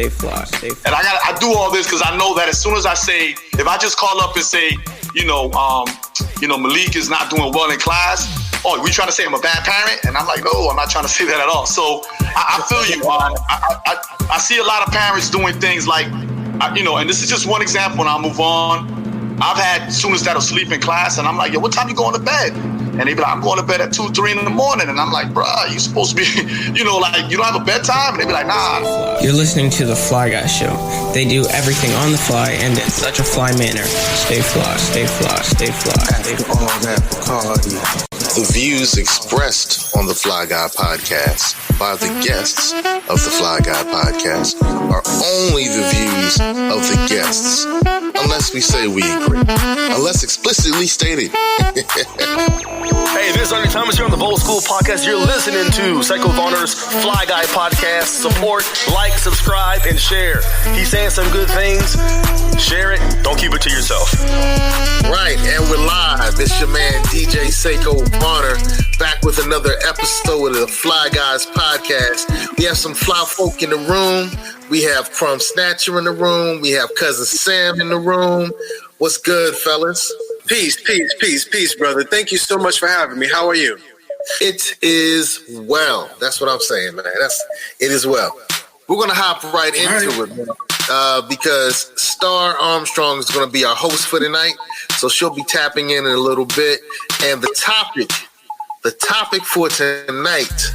stay fly, stay fly. And I do all this because I know that as soon as I say, if I just call up and say, Malik is not doing well in class, oh, we trying to say I'm a bad parent? And I'm like, no, I'm not trying to say that at all. So I feel you. I see a lot of parents doing things like, and this is just one example, and I'll move on. I've had students that'll sleep in class, and I'm like, yo, what time you going to bed? And they be like, I'm going to bed at 2, 3 in the morning. And I'm like, bruh, you supposed to be, you don't have a bedtime? And they be like, nah. You're listening to The Fly Guy Show. They do everything on the fly and in such a fly manner. Stay fly, stay fly, stay fly, stay fly. All that Bacardi. The views expressed on the Fly Guy Podcast by the guests of the Fly Guy Podcast are only the views of the guests, unless we say we agree, unless explicitly stated. Hey, this is Ernie Thomas here on the Bold School Podcast. You're listening to Psycho Vonner's Fly Guy Podcast. Support, like, subscribe, and share. He's saying some good things. Share it. Don't keep it to yourself. Right, and we're live. It's your man, DJ Seiko Vonner, back with another episode of the Fly Guys Podcast. We have some fly folk in the room. We have Crumb Snatcher in the room. We have Cousin Sam in the room. What's good, fellas? Peace, brother. Thank you so much for having me. How are you? It is well. That's what I'm saying, man. It is well. We're going to hop right into it, man, because Star Armstrong is going to be our host for tonight, so she'll be tapping in a little bit. And the topic for tonight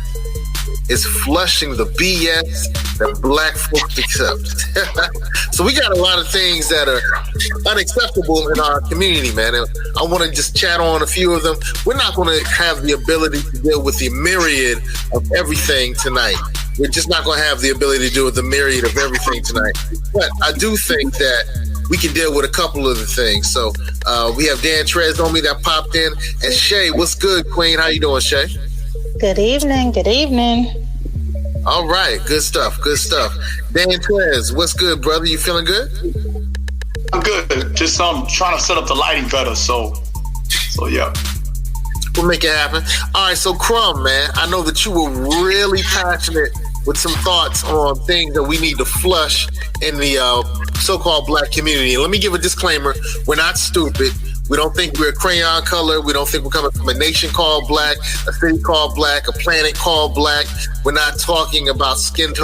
is flushing the BS that black folks accept. So we got a lot of things that are unacceptable in our community, man. And I want to just chat on a few of them. We're not going to have the ability to deal with the myriad of everything tonight. We're just not going to have the ability to deal with the myriad of everything tonight. But I do think that we can deal with a couple of the things. So we have Dan Trez on me that popped in. And Shay, what's good, Queen? How you doing, Shay? Good evening. All right, good stuff. Dan Trez, what's good, brother? You feeling good? I'm good. Just trying to set up the lighting better. So yeah. We'll make it happen. All right, so Crumb, man, I know that you were really passionate with some thoughts on things that we need to flush in the so-called black community. Let me give a disclaimer. We're not stupid. We don't think we're a crayon color. We don't think we're coming from a nation called black, a city called black, a planet called black. We're not talking about skin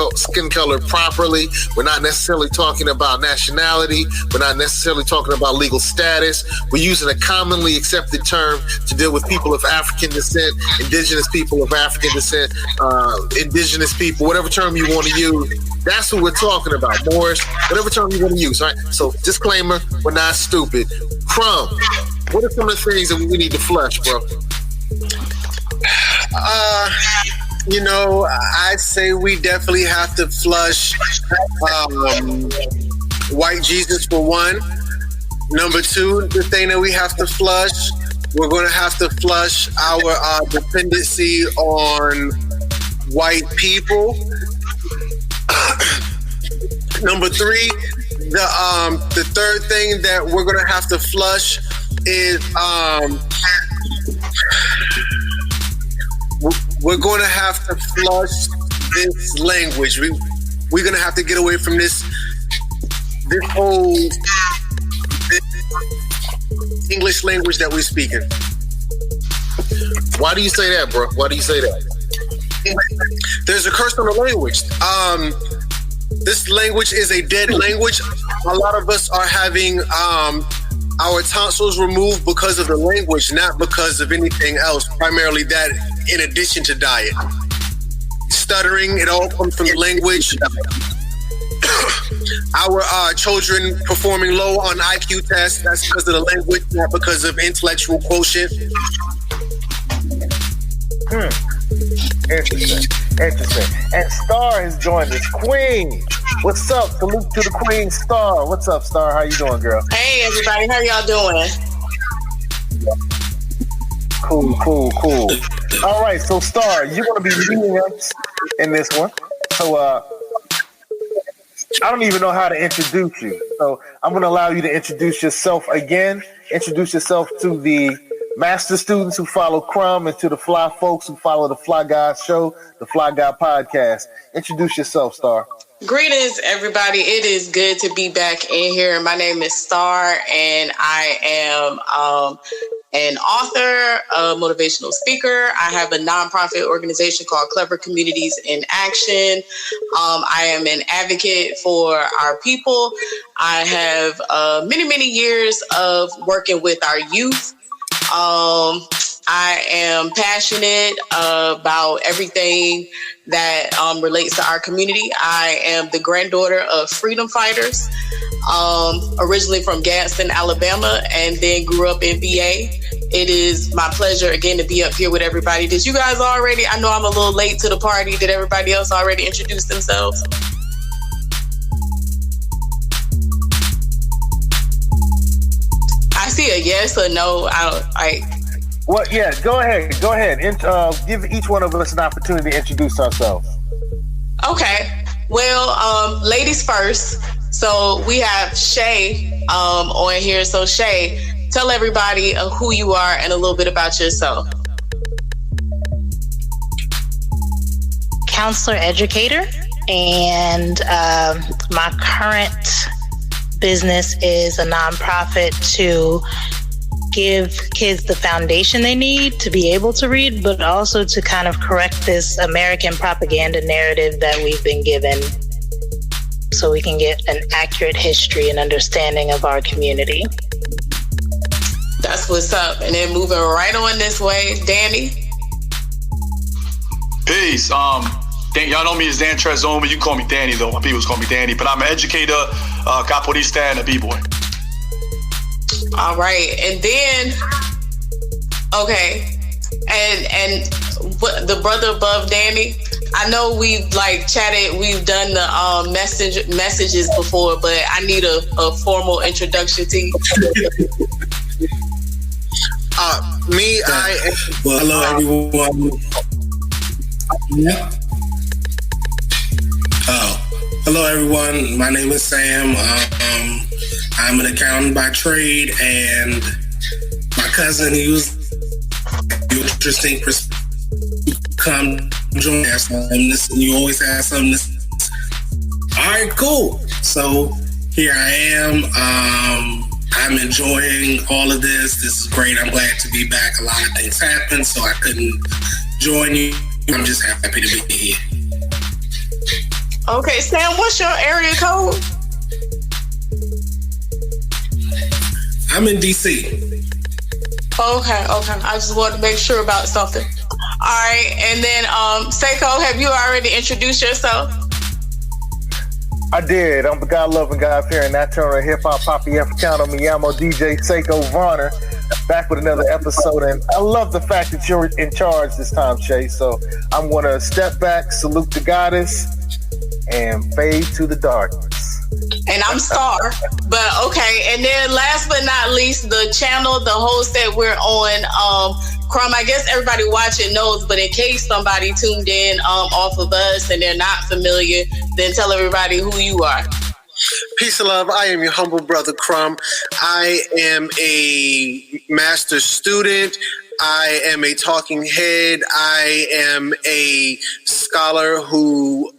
color properly. We're not necessarily talking about nationality. We're not necessarily talking about legal status. We're using a commonly accepted term to deal with people of African descent, indigenous people of African descent, indigenous people, whatever term you want to use. That's what we're talking about, Morris. Whatever term you want to use, right? So disclaimer, we're not stupid. Crumb, what are some of the things that we need to flush, bro? I'd say we definitely have to flush white Jesus for one. Number two, the thing that we have to flush, we're going to have to flush our dependency on white people. Number three, the third thing that we're gonna have to flush is we're gonna have to flush this language. We're gonna have to get away from this whole English language that we're speaking. Why do you say that, bro? Why do you say that? There's a curse on the language. This language is a dead language. A lot of us are having our tonsils removed because of the language, not because of anything else. Primarily that, in addition to diet. Stuttering, it all comes from the language. Our children performing low on IQ tests, that's because of the language, not because of intellectual quotient. Interesting. And Star has joined us. Queen, what's up? Salute to the Queen, Star. What's up, Star? How you doing, girl? Hey, everybody. How y'all doing? Cool. All right, so Star, you're going to be leading us in this one. So I don't even know how to introduce you. So I'm going to allow you to introduce yourself again. Introduce yourself to the master students who follow Crumb and to the fly folks who follow the Fly Guy Show, the Fly Guy Podcast. Introduce yourself, Star. Greetings, everybody. It is good to be back in here. My name is Star, and I am an author, a motivational speaker. I have a nonprofit organization called Clever Communities in Action. I am an advocate for our people. I have many years of working with our youth. I am passionate about everything that relates to our community. I am the granddaughter of freedom fighters, originally from Gadsden, Alabama, and then grew up in VA. It is my pleasure again to be up here with everybody. Did you guys already, I know I'm a little late to the party, did everybody else already introduce themselves? I see a yes or no. Well, yeah, go ahead. Give each one of us an opportunity to introduce ourselves. Okay. Well, ladies first. So we have Shay on here. So Shay, tell everybody who you are and a little bit about yourself. Counselor educator, and my current business is a nonprofit to give kids the foundation they need to be able to read, but also to kind of correct this American propaganda narrative that we've been given so we can get an accurate history and understanding of our community. That's what's up. And then moving right on this way, Danny. Peace. Y'all know me as Dan Trezoma. You can call me Danny, though. My people call me Danny. But I'm an educator, capoeirista, and a b-boy. All right. And then, okay. And the brother above Danny, I know we've chatted, we've done the messages before, but I need a formal introduction to you. Well, hello, everyone. Yeah. Hello, everyone. My name is Sam. I'm an accountant by trade, and my cousin, he was interesting perspective. Come join us. You always have something to say. All right, cool. So here I am. I'm enjoying all of this. This is great. I'm glad to be back. A lot of things happened, so I couldn't join you. I'm just happy to be here. Okay, Sam, what's your area code? I'm in DC. Okay. I just wanted to make sure about something. All right, and then Seiko, have you already introduced yourself? I did. I'm the God-loving, God-fearing, nocturnal hip-hop poppy Africano me llamo DJ Seiko Varner, back with another episode. And I love the fact that you're in charge this time, Shay. So I'm going to step back, salute the goddess, and fade to the darkness. And I'm Star. But okay, and then last but not least, the channel, the host that we're on, Crumb, I guess everybody watching knows, but in case somebody tuned in off of us and they're not familiar, then tell everybody who you are. Peace and love. I am your humble brother, Crumb. I am a master's student. I am a talking head. I am a scholar who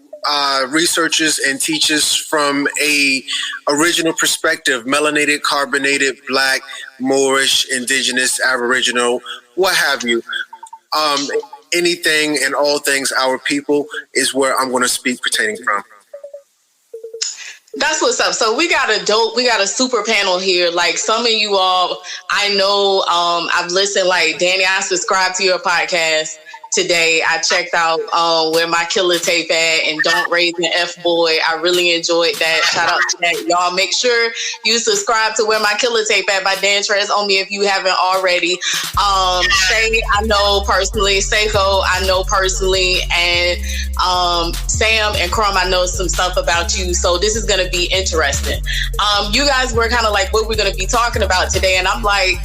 researches and teaches from a original perspective, melanated, carbonated, Black, Moorish, Indigenous, Aboriginal, what have you. Anything and all things our people is where I'm going to speak pertaining from. That's what's up. So we got a super panel here. Like some of you all, I know, I've listened, like Danny, I subscribed to your podcast today. I checked out where my killer tape at and Don't Raise an F-Boy. I really enjoyed that. Shout out to that. Y'all make sure you subscribe to Where My Killer Tape At by Dan Trez on me if you haven't already. Shay, I know personally. Seiko, I know personally. And Sam and Crumb, I know some stuff about you. So this is going to be interesting. You guys were kind of like what we're going to be talking about today. And I'm like,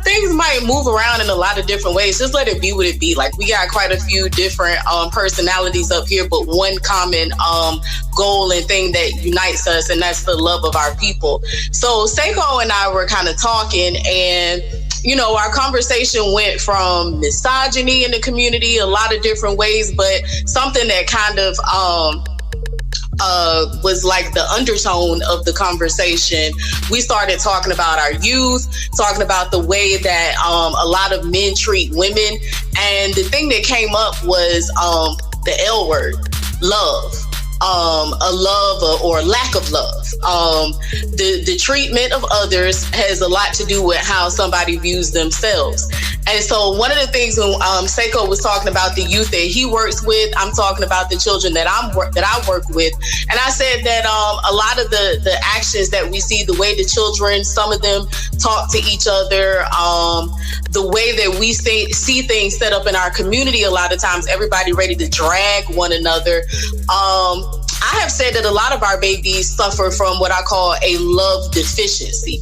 things might move around in a lot of different ways. Just let it be what it be. Like we got quite a few different personalities up here, but one common goal and thing that unites us, and that's the love of our people. So Seiko and I were kind of talking, and you know, our conversation went from misogyny in the community, a lot of different ways, but something that kind of was like the undertone of the conversation. We started talking about our youth, talking about the way that a lot of men treat women. And the thing that came up was the L word, love. A love or lack of love. The treatment of others has a lot to do with how somebody views themselves. And so one of the things when Seiko was talking about the youth that he works with, I'm talking about the children that I work with. And I said that a lot of the actions that we see, the way the children, some of them talk to each other, the way that we see things set up in our community, a lot of times everybody ready to drag one another. I have said that a lot of our babies suffer from what I call a love deficiency.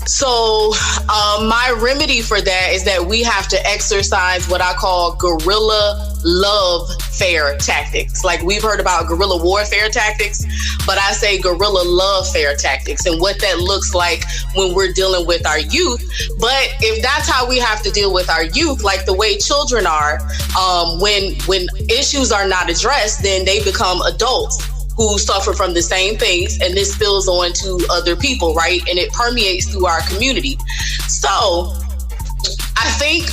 So my remedy for that is that we have to exercise what I call guerrilla love fair tactics. Like we've heard about guerrilla warfare tactics, but I say guerrilla love fair tactics and what that looks like when we're dealing with our youth. But if that's how we have to deal with our youth, like the way children are, when issues are not addressed, then they become adults who suffer from the same things, and this spills on to other people, right? And it permeates through our community. So I think,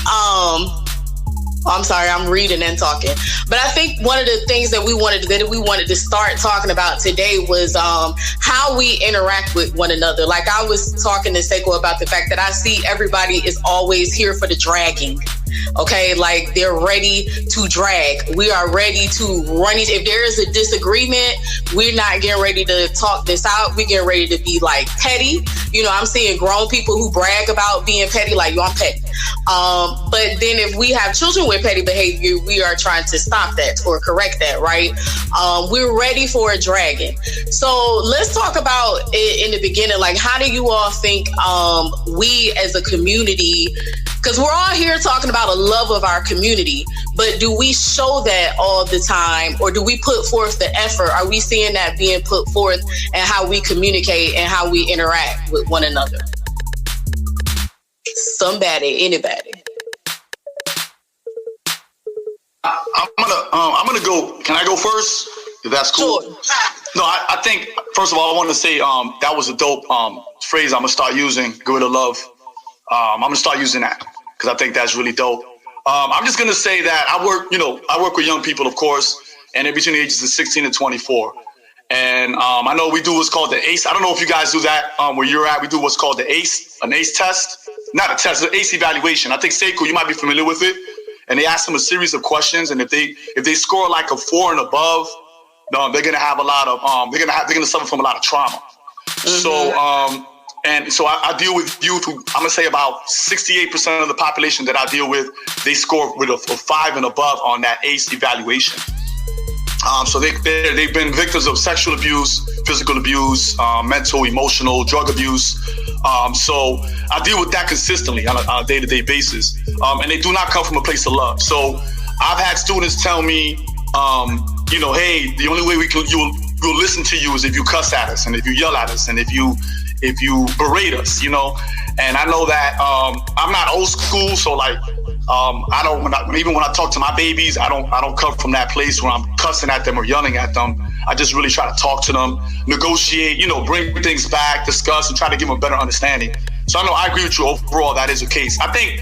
I'm sorry, I'm reading and talking. But I think one of the things that we wanted to start talking about today was how we interact with one another. Like I was talking to Seiko about the fact that I see everybody is always here for the dragging. Okay, like they're ready to drag. We are ready to run. If there is a disagreement, we're not getting ready to talk this out. We're getting ready to be like petty. You know, I'm seeing grown people who brag about being petty, like, yo, I'm petty. But then if we have children with petty behavior, we are trying to stop that or correct that, right? We're ready for a dragging. So let's talk about it in the beginning. Like, how do you all think we as a community, because we're all here talking about a love of our community, but do we show that all the time, or do we put forth the effort? Are we seeing that being put forth and how we communicate and how we interact with one another? Somebody, anybody. I'm gonna go. Can I go first? If that's cool. Sure. No, I think first of all I want to say that was a dope phrase. I'm gonna start using guerrilla love. I'm gonna start using that because I think that's really dope. I'm just gonna say that I work with young people, of course, and they're between the ages of 16 and 24. And I know we do what's called the ACE. I don't know if you guys do that where you're at. We do what's called the ACE, an ACE test. Not a test, an ACE evaluation. I think Seiko, you might be familiar with it. And they ask them a series of questions, and if they score like a 4 and above, they're gonna have a lot of they're gonna suffer from a lot of trauma. Mm-hmm. So I deal with youth who, I'm gonna say about 68% of the population that I deal with, they score with a 5 and above on that ACE evaluation. So they've been victims of sexual abuse, physical abuse, mental, emotional, drug abuse. So I deal with that consistently on a day-to-day basis. And they do not come from a place of love. So I've had students tell me, hey, the only way we'll listen to you is if you cuss at us and if you yell at us and if you berate us, And I know that I'm not old school, so like even when I talk to my babies, I don't come from that place where I'm cussing at them or yelling at them. I just really try to talk to them, negotiate, bring things back, discuss, and try to give them a better understanding. So I agree with you overall. That is the case. I think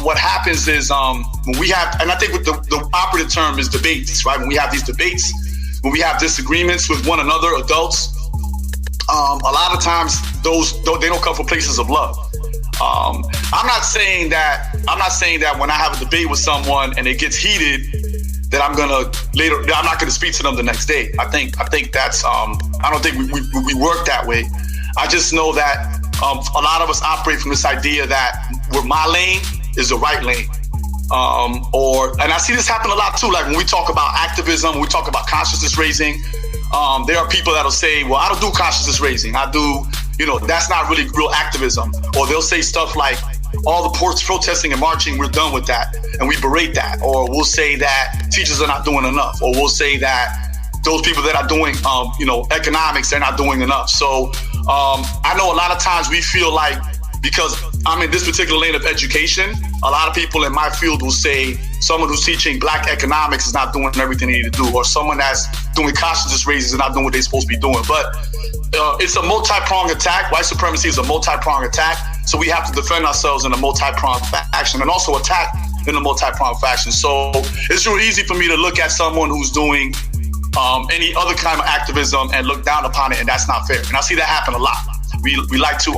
what happens is when we have, and I think with the operative term is debates, right? When we have these debates, when we have disagreements with one another, adults. A lot of times they don't come from places of love. I'm not saying that when I have a debate with someone and it gets heated, that I'm not gonna speak to them the next day. I think that's I don't think we work that way. I just know that a lot of us operate from this idea that where my lane is the right lane. And I see this happen a lot too. Like when we talk about activism, when we talk about consciousness raising. There are people that'll say, well, I don't do consciousness raising. I do, that's not really real activism. Or they'll say stuff like, all the protesting and marching, we're done with that. And we berate that. Or we'll say that teachers are not doing enough. Or we'll say that those people that are doing, economics, they're not doing enough. So I know a lot of times we feel like, because I'm in this particular lane of education. A lot of people in my field will say someone who's teaching black economics is not doing everything they need to do, or someone that's doing consciousness raises is not doing what they're supposed to be doing. But it's a multi-pronged attack. White supremacy is a multi-pronged attack. So we have to defend ourselves in a multi-pronged fashion and also attack in a multi-pronged fashion. So it's real easy for me to look at someone who's doing any other kind of activism and look down upon it, and that's not fair. And I see that happen a lot. We like to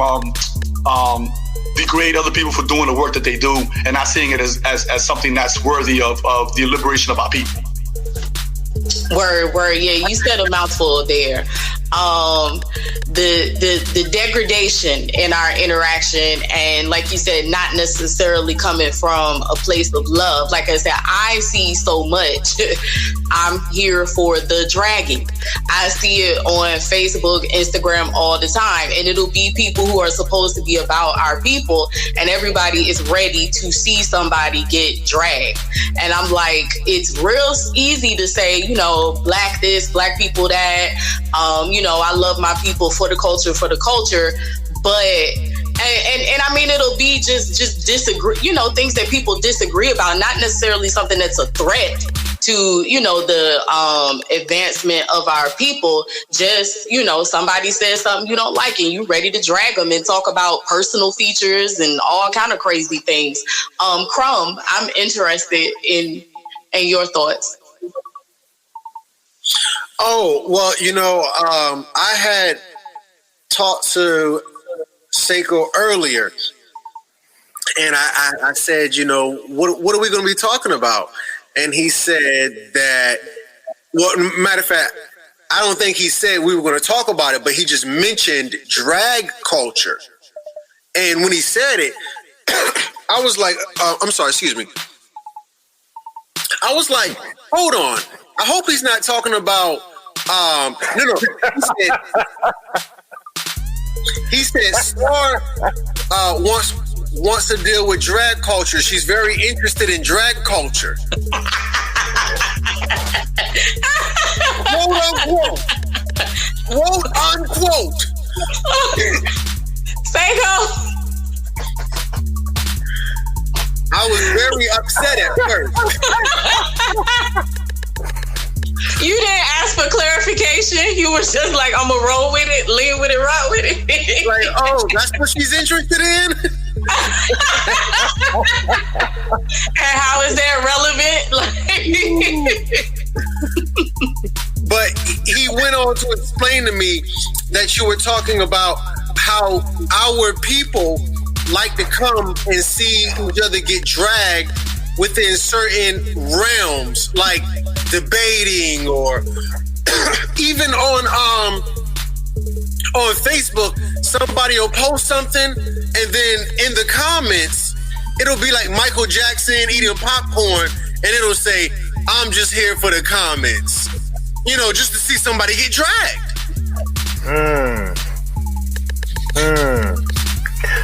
degrade other people for doing the work that they do and not seeing it as something that's worthy of the liberation of our people. Word. Yeah, you said a mouthful there. The degradation in our interaction, and like you said, not necessarily coming from a place of love. Like I said, I see so much. I'm here for the dragging. I see it on Facebook, Instagram all the time, and it'll be people who are supposed to be about our people, and everybody is ready to see somebody get dragged. And I'm like, it's real easy to say, you know, black this, black people that, you know, I love my people for the culture, but and I mean, it'll be just disagree, you know, things that people disagree about, not necessarily something that's a threat to, you know, the advancement of our people. Just, you know, somebody says something you don't like and you ready to drag them and talk about personal features and all kind of crazy things. Crumb, I'm interested in your thoughts. Oh, well, you know, I had talked to Seiko earlier, and I said, you know, what are we going to be talking about? And he said that, well, matter of fact, I don't think he said we were going to talk about it, but he just mentioned drag culture. And when he said it, I was like, I'm sorry, excuse me. I was like, hold on. I hope he's not talking about, no. He said Star wants to deal with drag culture. She's very interested in drag culture. Quote unquote. Seiko. I was very upset at first. You didn't ask for clarification. You were just like, I'm gonna roll with it, lean with it, rock with it. Like, oh, that's what she's interested in? And how is that relevant? But he went on to explain to me that you were talking about how our people like to come and see each other get dragged within certain realms, like debating, or even on Facebook, somebody will post something and then in the comments it'll be like Michael Jackson eating popcorn and it'll say, I'm just here for the comments, you know, just to see somebody get dragged.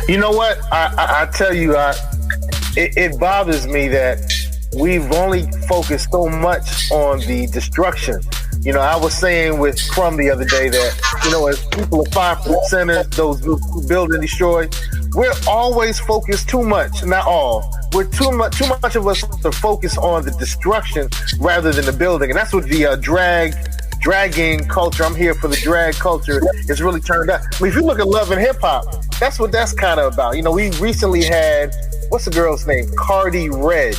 You know what? I tell you, it bothers me that we've only focused so much on the destruction. You know, I was saying with Crumb the other day that, you know, as people are 5%ers, those who build and destroy, we're always focused too much, not all. We're too much of us to focus on the destruction rather than the building. And that's what the dragging culture, I'm here for the drag culture, is really turned out. I mean, if you look at Love and Hip Hop, that's what that's kind of about. You know, we recently had, what's the girl's name? Cardi Red.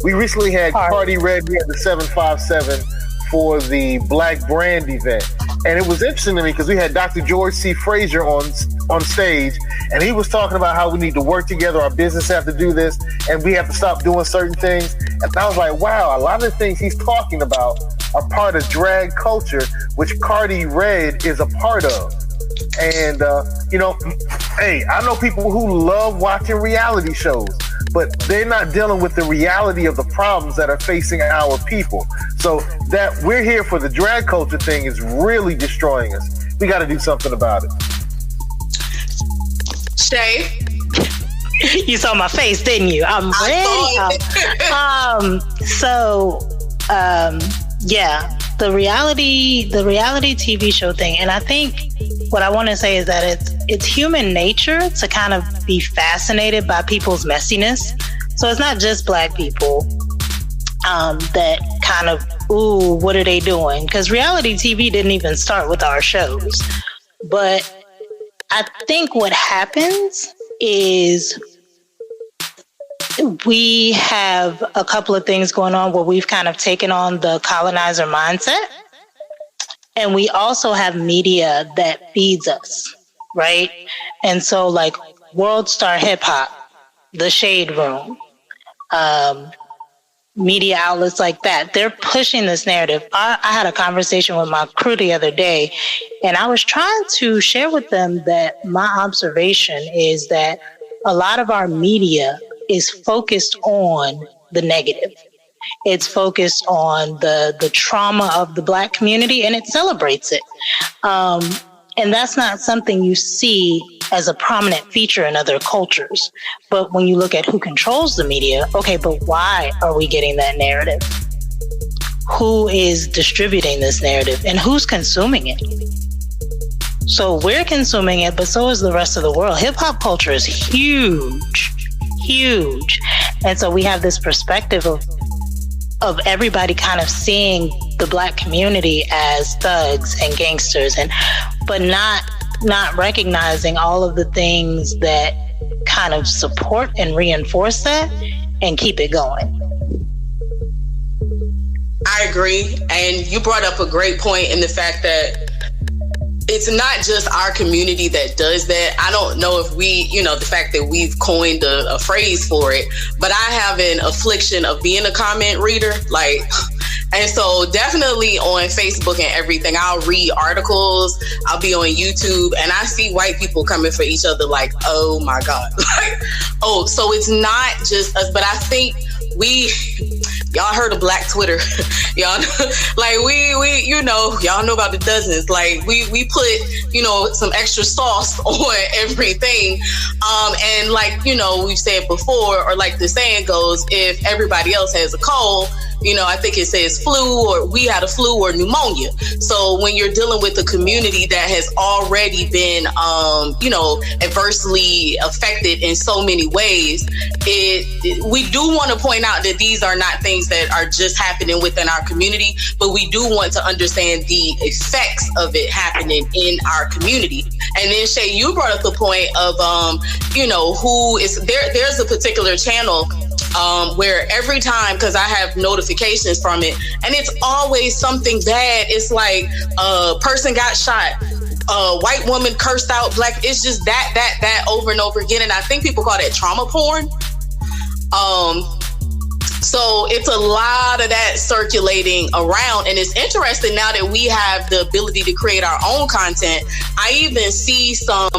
We recently had Cardi Red. We had the 757 for the Black Brand event. And it was interesting to me because we had Dr. George C. Frazier on stage, and he was talking about how we need to work together, our business have to do this, and we have to stop doing certain things. And I was like, wow, a lot of the things he's talking about are part of drag culture, which Cardi Red is a part of. And, you know, hey, I know people who love watching reality shows, but they're not dealing with the reality of the problems that are facing our people. So that we're here for the drag culture thing is really destroying us. We got to do something about it. Shay? You saw my face, didn't you? I'm ready. Yeah, the reality TV show thing. And I think what I want to say is that it's human nature to kind of be fascinated by people's messiness. So it's not just Black people that kind of, ooh, what are they doing? Because reality TV didn't even start with our shows. But I think what happens is we have a couple of things going on where we've kind of taken on the colonizer mindset. And we also have media that feeds us, right? And so like World Star Hip Hop, The Shade Room, media outlets like that, they're pushing this narrative. I had a conversation with my crew the other day, and I was trying to share with them that my observation is that a lot of our media is focused on the negative. It's focused on the trauma of the Black community, and it celebrates it. And that's not something you see as a prominent feature in other cultures. But when you look at who controls the media, okay, but why are we getting that narrative? Who is distributing this narrative and who's consuming it? So we're consuming it, but so is the rest of the world. Hip hop culture is huge, huge. And so we have this perspective of everybody kind of seeing the Black community as thugs and gangsters, but not recognizing all of the things that kind of support and reinforce that and keep it going. I agree. And you brought up a great point in the fact that it's not just our community that does that. I don't know if the fact that we've coined a phrase for it, but I have an affliction of being a comment reader. And so definitely on Facebook and everything, I'll read articles, I'll be on YouTube, and I see white people coming for each other like, oh my God. So it's not just us, but I think y'all heard of Black Twitter. Y'all y'all know about the dozens. Like we put, some extra sauce on everything. And like, we've said before, or like the saying goes, if everybody else has a cold, I think it says flu, or we had a flu or pneumonia. So when you're dealing with a community that has already been, adversely affected in so many ways, we do want to point out that these are not things that are just happening within our community, but we do want to understand the effects of it happening in our community. And then Shay, you brought up the point of, who is there. There's a particular channel where every time, because I have notifications from it, and it's always something bad. It's like a person got shot, a white woman cursed out Black. It's just that over and over again. And I think people call that trauma porn. So it's a lot of that circulating around. And it's interesting now that we have the ability to create our own content. I even see some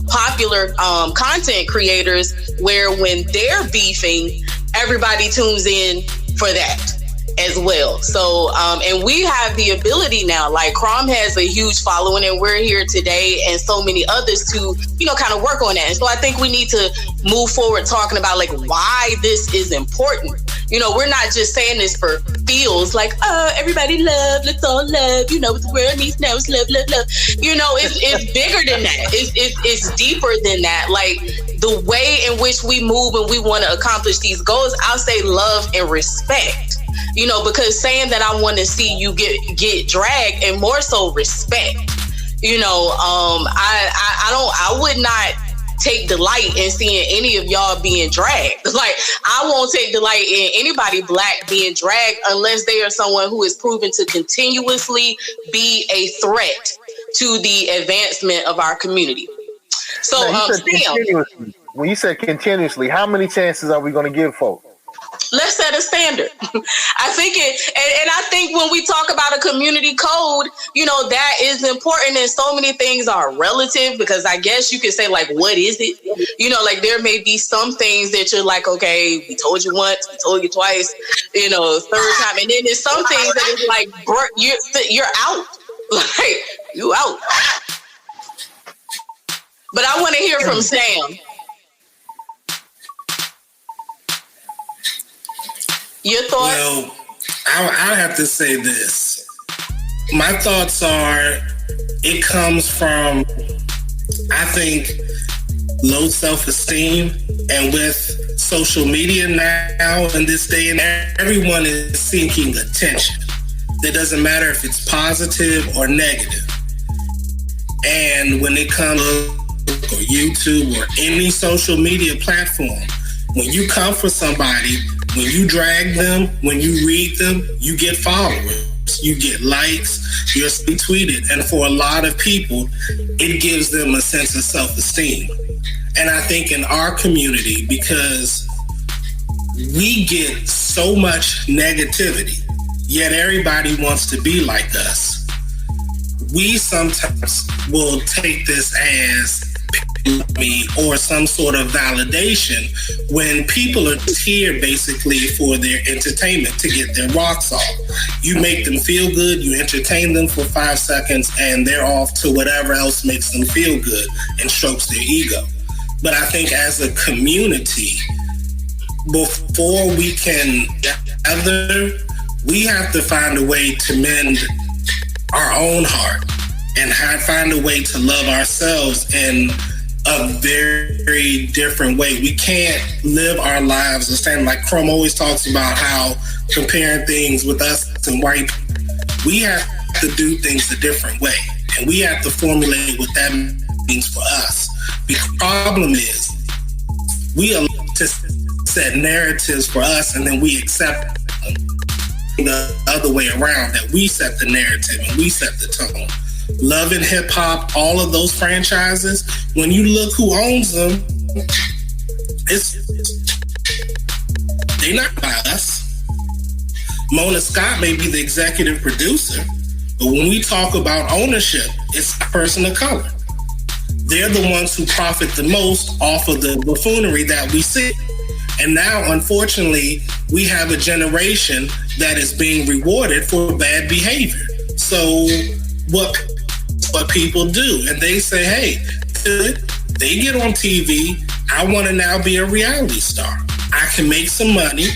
popular content creators where when they're beefing, everybody tunes in for that as well. So, and we have the ability now, like Crom has a huge following, and we're here today, and so many others to, kind of work on that. And so I think we need to move forward talking about like why this is important. We're not just saying this for feels, like, everybody love, let's all love, what the world needs now is love, love, love. It's bigger than that. It's deeper than that. Like the way in which we move and we want to accomplish these goals, I'll say love and respect. Because saying that I want to see you get dragged, and more so respect. I would not take delight in seeing any of y'all being dragged. Like, I won't take delight in anybody Black being dragged unless they are someone who is proven to continuously be a threat to the advancement of our community. So, when you said continuously, how many chances are we going to give folks? Let's set a standard. I think and I think when we talk about a community code, that is important, and so many things are relative, because I guess you could say, like, what is it? Like there may be some things that you're like, okay, we told you once, we told you twice, third time. And then there's some things that is like, bro, you're out. Like, you out. But I want to hear from Sam. Your thoughts? Well, I have to say this. my thoughts are, it comes from, I think, low self-esteem, and with social media now in this day and age, everyone is seeking attention. It doesn't matter if it's positive or negative. And when it comes to YouTube or any social media platform, when you come for somebody, when you drag them, when you read them, you get followers, you get likes, you're retweeted. And for a lot of people, it gives them a sense of self-esteem. And I think in our community, because we get so much negativity, yet everybody wants to be like us, we sometimes will take this as me or some sort of validation when people are here basically for their entertainment, to get their rocks off. You make them feel good, you entertain them for 5 seconds, and they're off to whatever else makes them feel good and strokes their ego. But I think as a community, before we can gather, we have to find a way to mend our own heart and find a way to love ourselves in a very different way. We can't live our lives the same. Like Crum always talks about how comparing things with us and white people, we have to do things a different way. And we have to formulate what that means for us. The problem is we allow to set narratives for us, and then we accept them the other way around, that we set the narrative and we set the tone. Love and Hip Hop, all of those franchises, when you look who owns them, they're not by us. Mona Scott may be the executive producer, but when we talk about ownership, it's a person of color. They're the ones who profit the most off of the buffoonery that we see. And now, unfortunately, we have a generation that is being rewarded for bad behavior. So what people do, and they say, hey, they get on TV, I want to now be a reality star. I can make some money,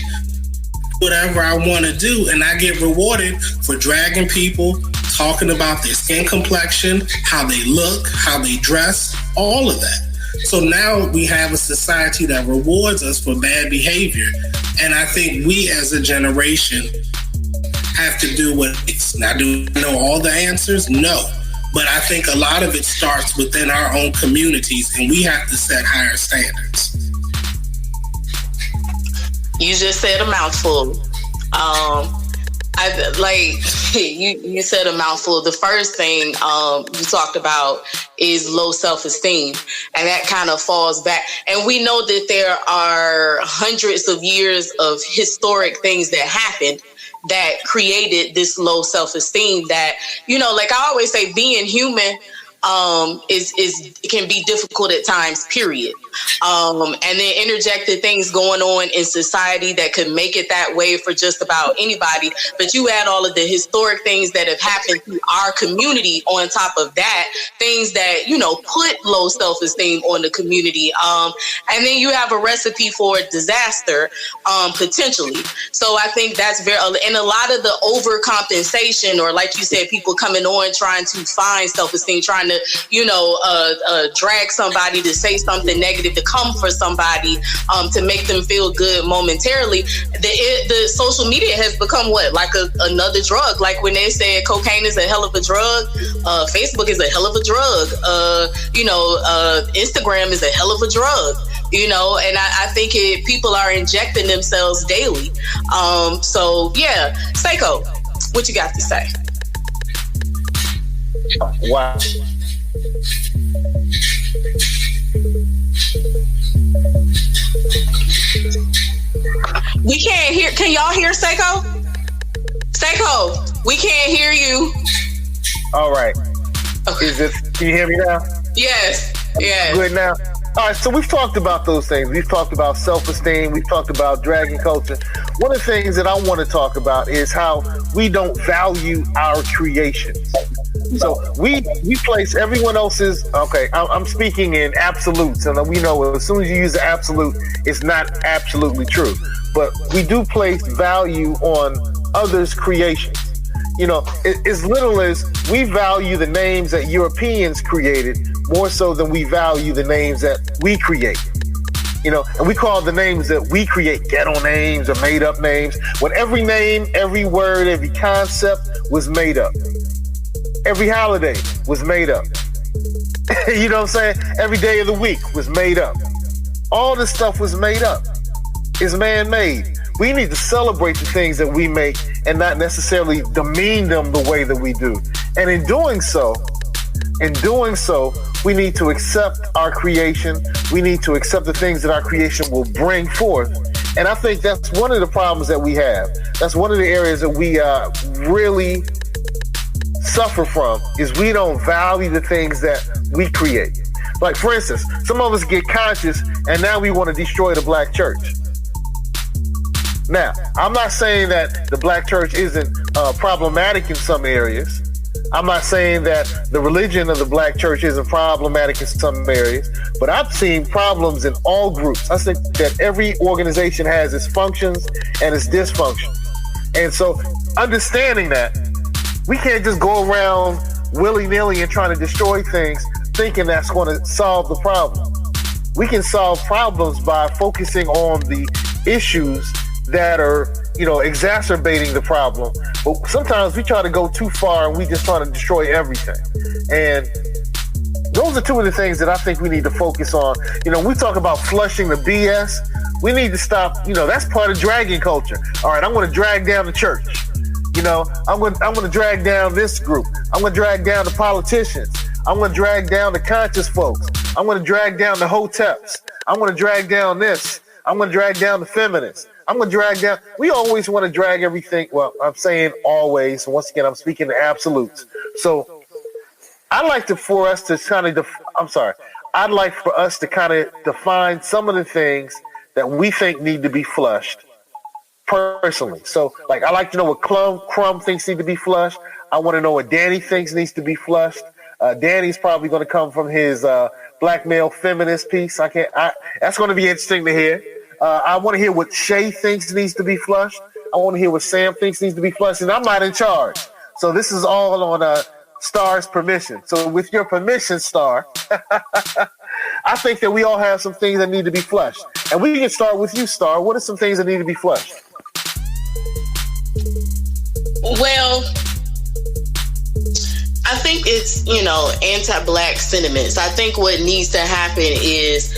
whatever I want to do, and I get rewarded for dragging people, talking about their skin complexion, how they look, how they dress, all of that. So now we have a society that rewards us for bad behavior. And I think we as a generation have to do what it's. Now, do we know all the answers? No. But I think a lot of it starts within our own communities, and we have to set higher standards. You just said a mouthful. You said a mouthful. The first thing you talked about is low self-esteem, and that kind of falls back. And we know that there are hundreds of years of historic things that happened that created this low self-esteem that, like I always say, being human can be difficult at times, period. And then interjected things going on in society that could make it that way for just about anybody. But you add all of the historic things that have happened to our community on top of that, things that, put low self-esteem on the community. And then you have a recipe for disaster, potentially. So I think that's and a lot of the overcompensation, or like you said, people coming on trying to find self-esteem, trying to, drag somebody to say something negative, to come for somebody, to make them feel good momentarily. The social media has become another drug. Like when they said cocaine is a hell of a drug, Facebook is a hell of a drug, Instagram is a hell of a drug, and I think people are injecting themselves daily. So yeah, Seiko, what you got to say? Wow. We can't hear. Can y'all hear Seiko? Seiko, we can't hear you. All right. Okay. Can you hear me now? Yes. Yes. Good now. All right, so we've talked about those things. We've talked about self-esteem. We've talked about dragging culture. One of the things that I want to talk about is how we don't value our creations. So we place everyone else's, I'm speaking in absolutes, and we know as soon as you use the absolute, it's not absolutely true. But we do place value on others' creations. as little as we value the names that Europeans created more so than we value the names that we create. And we call the names that we create ghetto names or made up names, when every name, every word, every concept was made up. Every holiday was made up. You know what I'm saying? Every day of the week was made up. All this stuff was made up. It's man-made. We need to celebrate the things that we make and not necessarily demean them the way that we do. And in doing so, we need to accept our creation. We need to accept the things that our creation will bring forth. And I think that's one of the problems that we have. That's one of the areas that we really suffer from, is we don't value the things that we create. Like, for instance, some of us get conscious and now we want to destroy the black church. Now, I'm not saying that the black church isn't problematic in some areas. I'm not saying that the religion of the black church isn't problematic in some areas, but I've seen problems in all groups. I think that every organization has its functions and its dysfunctions. And so understanding that, we can't just go around willy-nilly and trying to destroy things thinking that's going to solve the problem. We can solve problems by focusing on the issues that are, exacerbating the problem. But sometimes we try to go too far and we just try to destroy everything. And those are two of the things that I think we need to focus on. We talk about flushing the BS. We need to stop, that's part of dragging culture. All right, I'm going to drag down the church. I'm going to drag down this group. I'm going to drag down the politicians. I'm going to drag down the conscious folks. I'm going to drag down the hoteps. I'm going to drag down this. I'm going to drag down the feminists. I'm going to drag down. We always want to drag everything. Well, I'm saying always. Once again, I'm speaking in absolutes. So I'd like for us to kind of define some of the things that we think need to be flushed personally. So, like, I like to know what Crumb thinks need to be flushed. I want to know what Danny thinks needs to be flushed. Danny's probably going to come from his black male feminist piece. That's going to be interesting to hear. I want to hear what Shay thinks needs to be flushed. I want to hear what Sam thinks needs to be flushed. And I'm not in charge. So this is all on Star's permission. So with your permission, Star, I think that we all have some things that need to be flushed. And we can start with you, Star. What are some things that need to be flushed? Well, I think it's, anti-black sentiments. I think what needs to happen is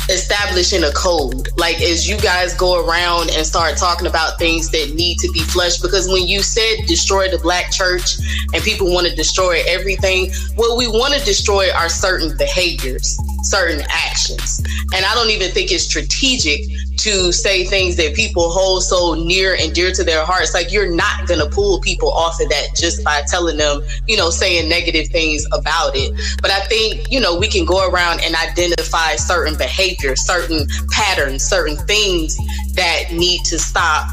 establishing a code. Like, as you guys go around and start talking about things that need to be flushed, because when you said destroy the black church and people want to destroy everything, what we want to destroy are certain behaviors, certain actions. And I don't even think it's strategic to say things that people hold so near and dear to their hearts. Like, you're not going to pull people off of that just by telling them, saying negative things about it. But I think, we can go around and identify certain behaviors, certain patterns, certain things that need to stop,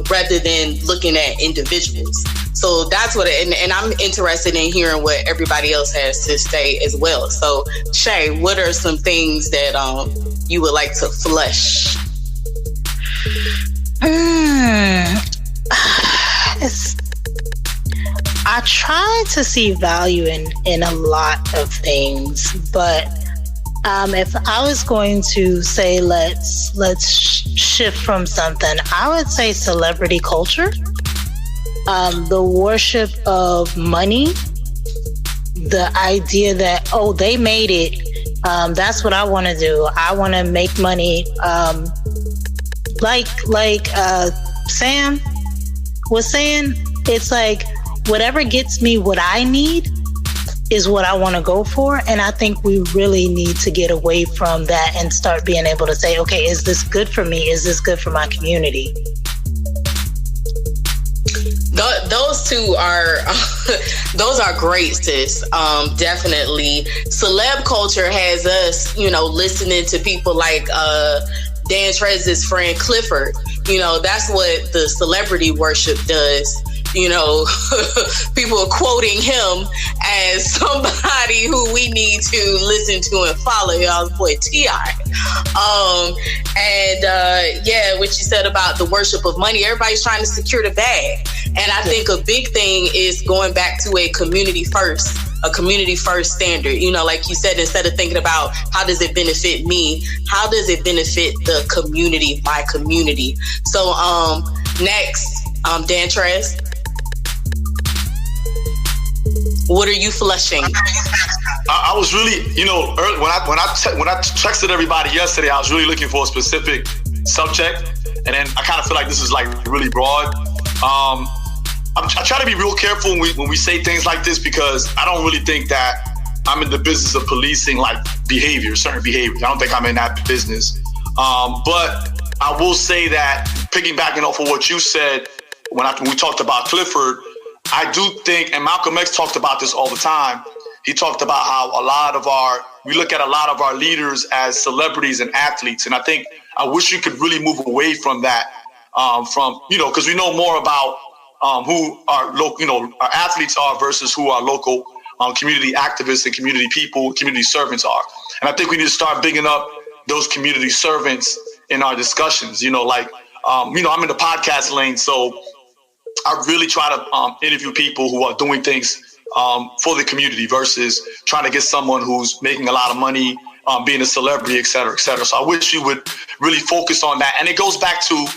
rather than looking at individuals. So that's what, and I'm interested in hearing what everybody else has to say as well. So, Shay, what are some things that you would like to flush? I try to see value in a lot of things, but if I was going to say let's shift from something, I would say celebrity culture. The worship of money, the idea that, they made it, that's what I want to do. I want to make money, like Sam was saying. It's like, whatever gets me what I need is what I want to go for. And I think we really need to get away from that and start being able to say, okay, is this good for me? Is this good for my community? Those two are great, sis. Definitely. Celeb culture has us, listening to people like Dan Trez's friend Clifford. That's what the celebrity worship does. people are quoting him as somebody who we need to listen to and follow. Y'all's boy T.I. What you said about the worship of money, everybody's trying to secure the bag. And I think a big thing is going back to a community first standard. Like you said, instead of thinking about how does it benefit me, how does it benefit the community, my community? So next, Dan Trez, what are you flushing? I was really, early, when I texted everybody yesterday, I was really looking for a specific subject, and then I kind of feel like this is like really broad. I try to be real careful when we say things like this, because I don't really think that I'm in the business of policing like certain behaviors. I don't think I'm in that business. But I will say that, piggybacking off of what you said when we talked about Clifford, I do think, and Malcolm X talked about this all the time. He talked about how we look at a lot of our leaders as celebrities and athletes. And I wish we could really move away from that, because we know more about who our athletes are versus who our local community activists and community people, community servants are. And I think we need to start bigging up those community servants in our discussions. I'm in the podcast lane, so I really try to interview people who are doing things for the community versus trying to get someone who's making a lot of money, being a celebrity, et cetera, et cetera. So I wish you would really focus on that. And it goes back to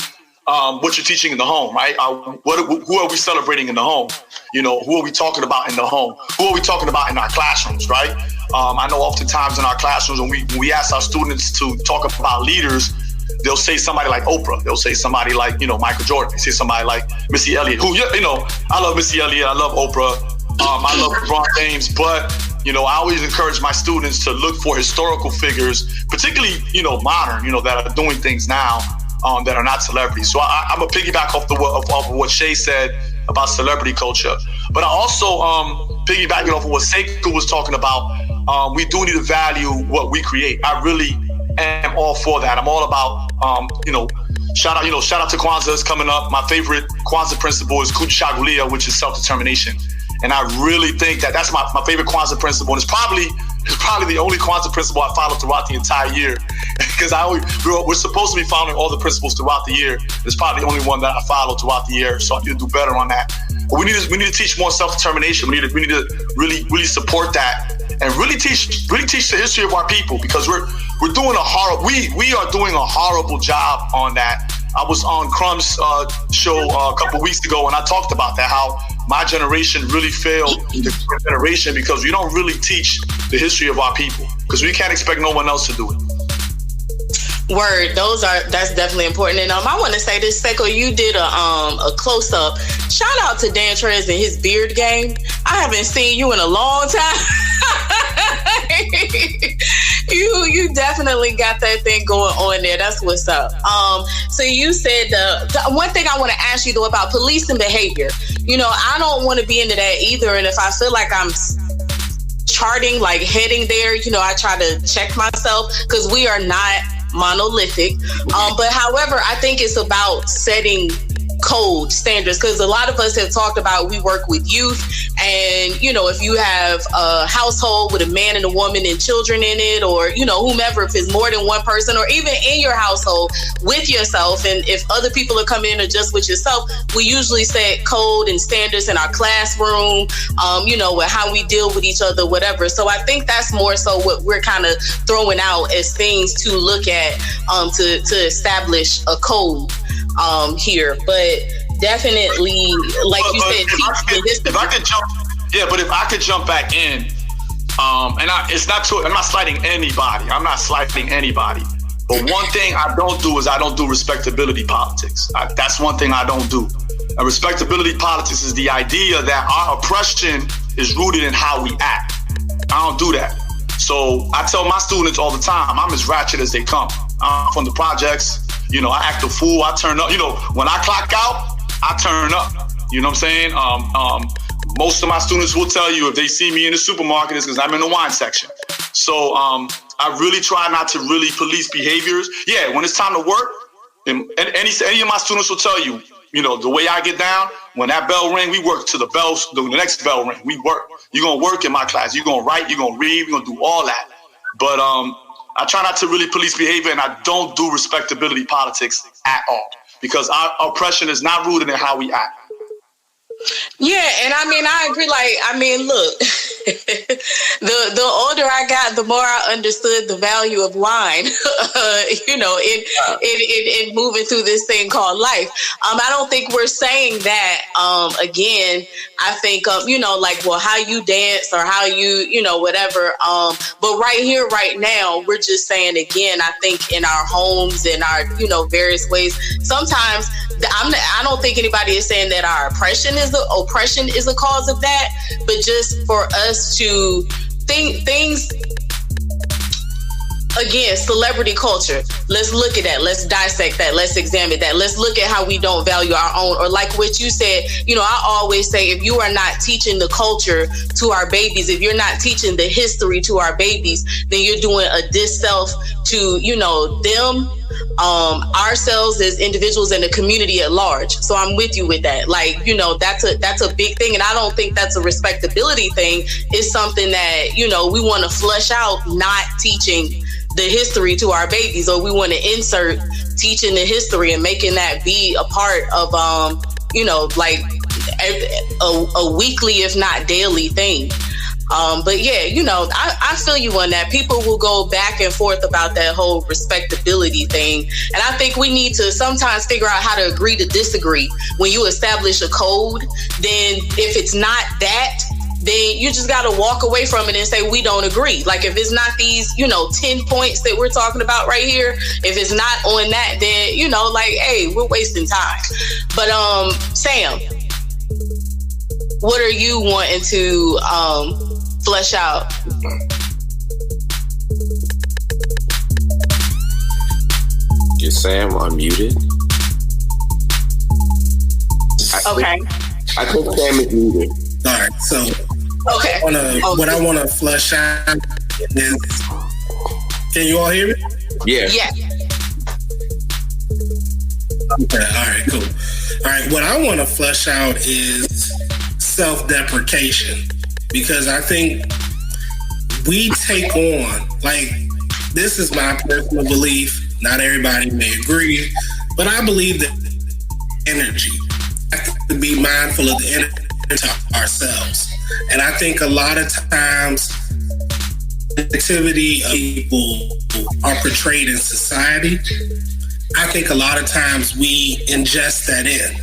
what you're teaching in the home, right? Who are we celebrating in the home? Who are we talking about in the home? Who are we talking about in our classrooms, right? I know oftentimes in our classrooms, when we ask our students to talk about leaders, they'll say somebody like Oprah. They'll say somebody like, Michael Jordan. They say somebody like Missy Elliott, who, I love Missy Elliott. I love Oprah. I love LeBron James. But, I always encourage my students to look for historical figures, particularly, modern, that are doing things now that are not celebrities. So I'm going to piggyback off what Shay said about celebrity culture. But I also piggybacking off of what Seiko was talking about, we do need to value what we create. I really am all for that. I'm all about, shout out to Kwanzaa is coming up. My favorite Kwanzaa principle is kujichagulia, which is self-determination. And I really think that's my favorite Kwanzaa principle. And it's probably the only Kwanzaa principle I follow throughout the entire year. Because we're supposed to be following all the principles throughout the year. It's probably the only one that I follow throughout the year. So I need to do better on that. But we need to teach more self-determination. We need to really support that and really teach the history of our people, because we are doing a horrible job on that. I was on Crumb's show a couple weeks ago, and I talked about that, how my generation really failed the generation because we don't really teach the history of our people, because we can't expect no one else to do it. Word, that's definitely important. And I want to say this, Seiko, you did a close up. Shout out to Dan Trez and his beard game. I haven't seen you in a long time. You definitely got that thing going on there. That's what's up. So you said the one thing I want to ask you though about policing behavior. I don't want to be into that either. And if I feel like I'm charting, like heading there, I try to check myself, because we are not monolithic. But however, I think it's about setting code standards, because a lot of us have talked about, we work with youth, and if you have a household with a man and a woman and children in it, or whomever, if it's more than one person, or even in your household with yourself, and if other people are coming in or just with yourself, we usually set code and standards in our classroom, with how we deal with each other, whatever. So I think that's more so what we're kind of throwing out as things to look at to establish a code here. But definitely, like you said, if I could jump back in, and I'm not slighting anybody. I'm not slighting anybody. But one thing I don't do is I don't do respectability politics. That's one thing I don't do. And respectability politics is the idea that our oppression is rooted in how we act. I don't do that. So I tell my students all the time, I'm as ratchet as they come. I'm from the projects. I act a fool. I turn up. When I clock out, I turn up. You know what I'm saying? Most of my students will tell you if they see me in the supermarket, it's because I'm in the wine section. So I really try not to really police behaviors. Yeah, when it's time to work, and any of my students will tell you, the way I get down, when that bell ring, we work to the next bell ring. We work. You're going to work in my class. You're going to write. You're going to read. We're going to do all that. But I try not to really police behavior, and I don't do respectability politics at all, because our oppression is not rooted in how we act. Yeah, and I mean, I agree. Look, the older I got, the more I understood the value of wine, in moving through this thing called life. I don't think we're saying that, again, I think, how you dance or how you, whatever. But right here, right now, we're just saying, again, I think in our homes, in our, various ways, sometimes I don't think anybody is saying that our oppression is a cause of that, but just for us to think things. Again, celebrity culture. Let's look at that. Let's dissect that. Let's examine that. Let's look at how we don't value our own. Or like what you said, I always say, if you are not teaching the culture to our babies, if you're not teaching the history to our babies, then you're doing a disself to, them, ourselves as individuals and the community at large. So I'm with you with that. That's a big thing. And I don't think that's a respectability thing. It's something that, we want to flush out, not teaching the history to our babies, or we want to insert teaching the history and making that be a part of, a weekly, if not daily thing. But yeah, I feel you on that. People will go back and forth about that whole respectability thing. And I think we need to sometimes figure out how to agree to disagree. When you establish a code, then if it's not that, then you just got to walk away from it and say, we don't agree. Like if it's not these, 10 points that we're talking about right here, if it's not on that, then, hey, we're wasting time. But Sam, what are you wanting to flesh out? Is Sam unmuted? Okay. I think Sam is muted. All right, so okay. What I want to flesh out is, can you all hear me? Yeah. Yeah. Okay, all right, cool. All right, what I want to flesh out is self-deprecation, because I think we take on, this is my personal belief, not everybody may agree, but I believe that energy, we have to be mindful of the energy to ourselves. And I think a lot of times activity of people are portrayed in society. I think a lot of times we ingest that in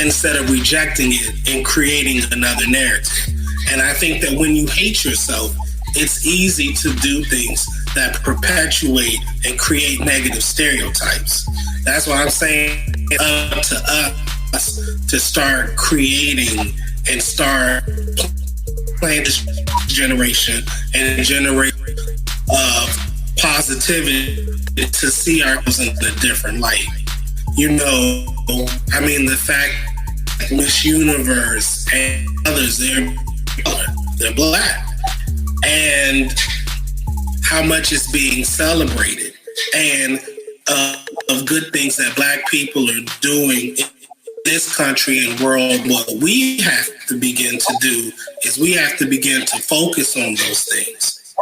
instead of rejecting it and creating another narrative. And I think that when you hate yourself, it's easy to do things that perpetuate and create negative stereotypes. That's why I'm saying it's up to us to start creating and start playing this generation and generate positivity to see ourselves in a different light. The fact that Miss Universe and others, they're Black, and how much is being celebrated, and of good things that Black people are doing in this country and world. What we have to begin to do is we have to begin to focus on those things,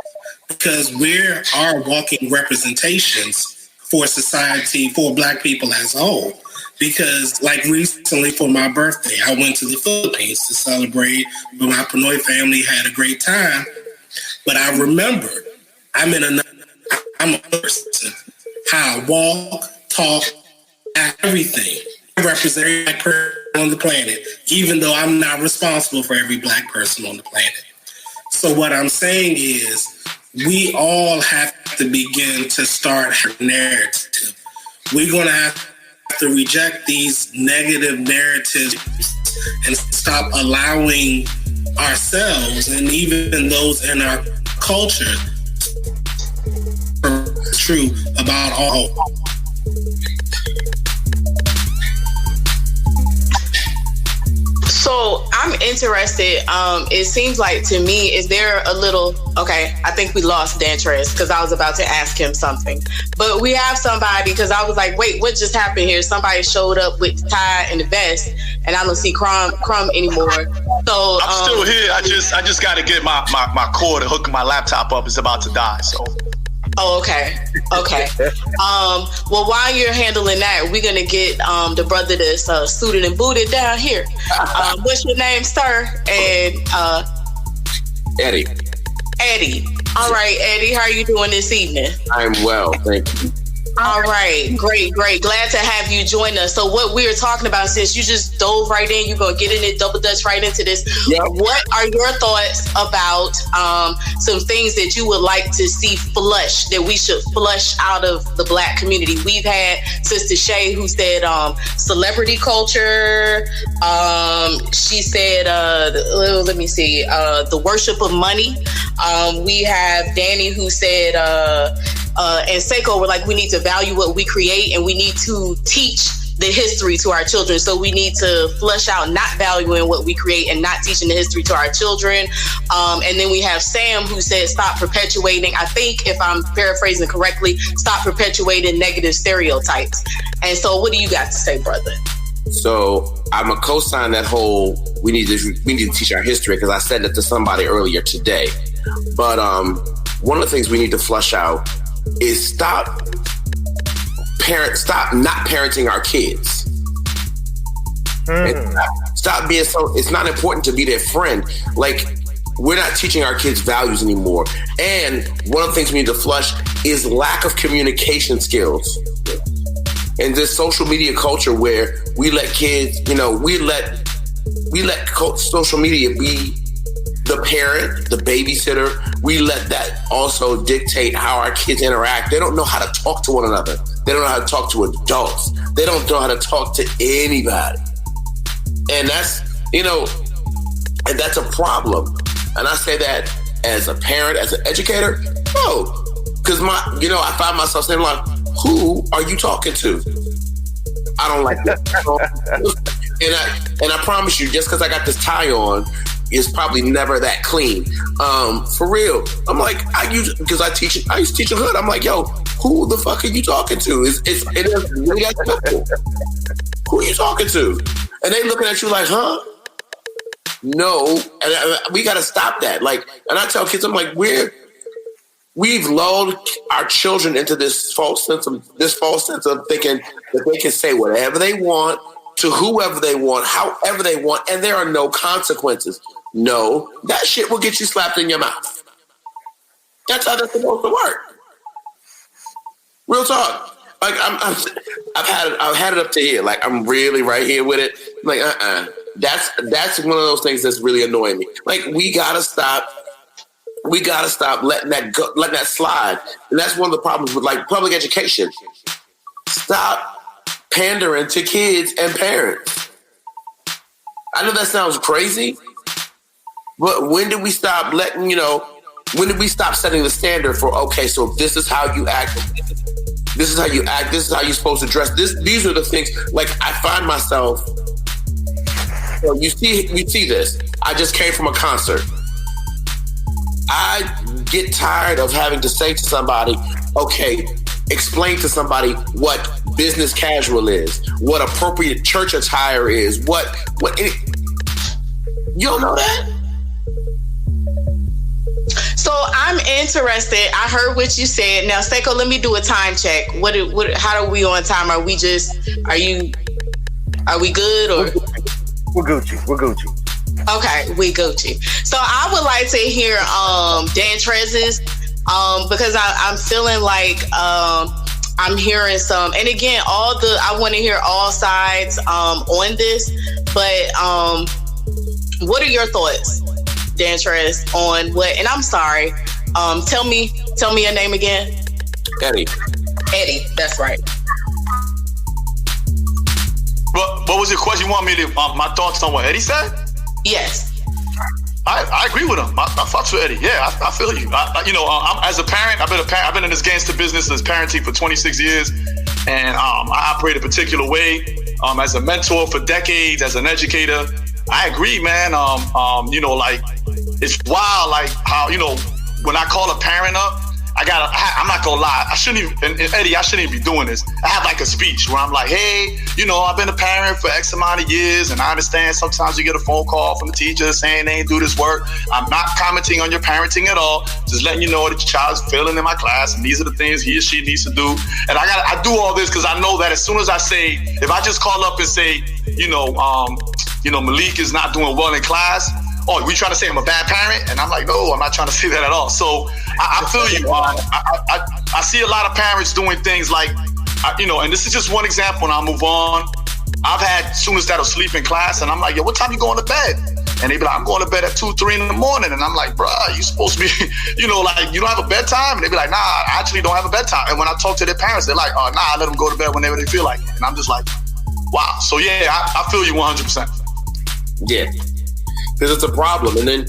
because we're our walking representations for society, for Black people as a whole. Because recently for my birthday, I went to the Philippines to celebrate with my Pinoy family, had a great time. But I remember I'm a person. How I walk, talk, everything. I represent every Black person on the planet, even though I'm not responsible for every Black person on the planet. So what I'm saying is we all have to begin to start a narrative. We're going to have to reject these negative narratives and stop allowing ourselves and even those in our culture true about all. So I'm interested. It seems like to me, is there a little, okay, I think we lost Dantrez because I was about to ask him something. But we have somebody, because I was like, wait, what just happened here? Somebody showed up with the tie and the vest, and I don't see Crumb anymore. So I'm still here. I just got to get my cord and hook my laptop up. It's about to die, so. Oh, okay. Well, while you're handling that, we're gonna get the brother that's suited and booted down here. What's your name, sir? And Eddie. Eddie. All right, Eddie. How are you doing this evening? I'm well, thank you. All right, great. Glad to have you join us. So what we were talking about, since you just dove right in, you're going to get in it, double dutch right into this. Yep. What are your thoughts about some things that you would like to see flush, that we should flush out of the Black community? We've had Sister Shay, who said celebrity culture. She said, let me see, the worship of money. We have Danny, who said, and Seiko were like, we need to value what we create, and we need to teach the history to our children. So we need to flush out not valuing what we create and not teaching the history to our children. And then we have Sam, who said, stop perpetuating, I think if I'm paraphrasing correctly, stop perpetuating negative stereotypes. And so what do you got to say, brother? So I'm a co-sign that whole we need to teach our history, because I said it to somebody earlier today. But one of the things we need to flush out is stop not parenting our kids. Stop being so, it's not important to be their friend. Like, we're not teaching our kids values anymore. And one of the things we need to flush is lack of communication skills. And this social media culture where we let kids, we let social media be the parent, the babysitter. We let that also dictate how our kids interact. They don't know how to talk to one another. They don't know how to talk to adults. They don't know how to talk to anybody. And that's, and that's a problem. And I say that as a parent, as an educator, no. Because I find myself saying, like, who are you talking to? I don't like that. and I promise you, just because I got this tie on, is probably never that clean. For real. I'm like, I used to teach a hood. I'm like, yo, who the fuck are you talking to? It is really that simple. Who are you talking to? And they looking at you like, huh? No. And we got to stop that. Like, and I tell kids, I'm like, we've lulled our children into this false sense of thinking that they can say whatever they want to whoever they want, however they want, and there are no consequences. No, that shit will get you slapped in your mouth. That's how that's supposed to work. Real talk. Like I've had it up to here. Like I'm really right here with it. Like That's one of those things that's really annoying me. Like we gotta stop letting that go, letting that slide. And that's one of the problems with like public education. Stop pandering to kids and parents. I know that sounds crazy, but when did we stop letting, when did we stop setting the standard for, okay, so this is how you act. This is how you act. This is how you're supposed to dress. These are the things, like I find myself, you see this. I just came from a concert. I get tired of having to say to somebody, okay, explain to somebody what business casual is, what appropriate church attire is, what you don't know that? So I'm interested. I heard what you said. Now, Seiko, let me do a time check. How are we on time? Are we good or? We're Gucci. Okay, we Gucci. So I would like to hear Dantrez's because I'm feeling like I'm hearing some, and again, I want to hear all sides on this. But what are your thoughts, Dantrez, on what? And I'm sorry. Tell me your name again. Eddie. That's right. What was your question? You want me to my thoughts on what Eddie said? Yes. I agree with him. I fucks with Eddie. Yeah, I feel you. I'm, as a parent, I've been in this gangster business as parenting for 26 years, and I operate a particular way. As a mentor for decades, as an educator, I agree, man. Like it's wild, like how when I call a parent up, I'm not gonna lie, I shouldn't even, and Eddie, I shouldn't even be doing this. I have like a speech where I'm like, hey, I've been a parent for X amount of years, and I understand sometimes you get a phone call from the teacher saying they ain't do this work. I'm not commenting on your parenting at all, just letting you know that your child's failing in my class, and these are the things he or she needs to do. And I do all this because I know that as soon as I say, if I just call up and say, Malik is not doing well in class, oh, we trying to say I'm a bad parent? And I'm like, no, I'm not trying to say that at all. So I feel you. I see a lot of parents doing things like, and this is just one example, and I'll move on. I've had students that'll sleep in class, and I'm like, yo, what time you going to bed? And they be like, I'm going to bed at 2, 3 in the morning. And I'm like, bruh, you supposed to be, you don't have a bedtime? And they be like, nah, I actually don't have a bedtime. And when I talk to their parents, they're like, oh, nah, I let them go to bed whenever they feel like it. And I'm just like, wow. So yeah, I feel you 100%. Yeah. Because it's a problem. And then,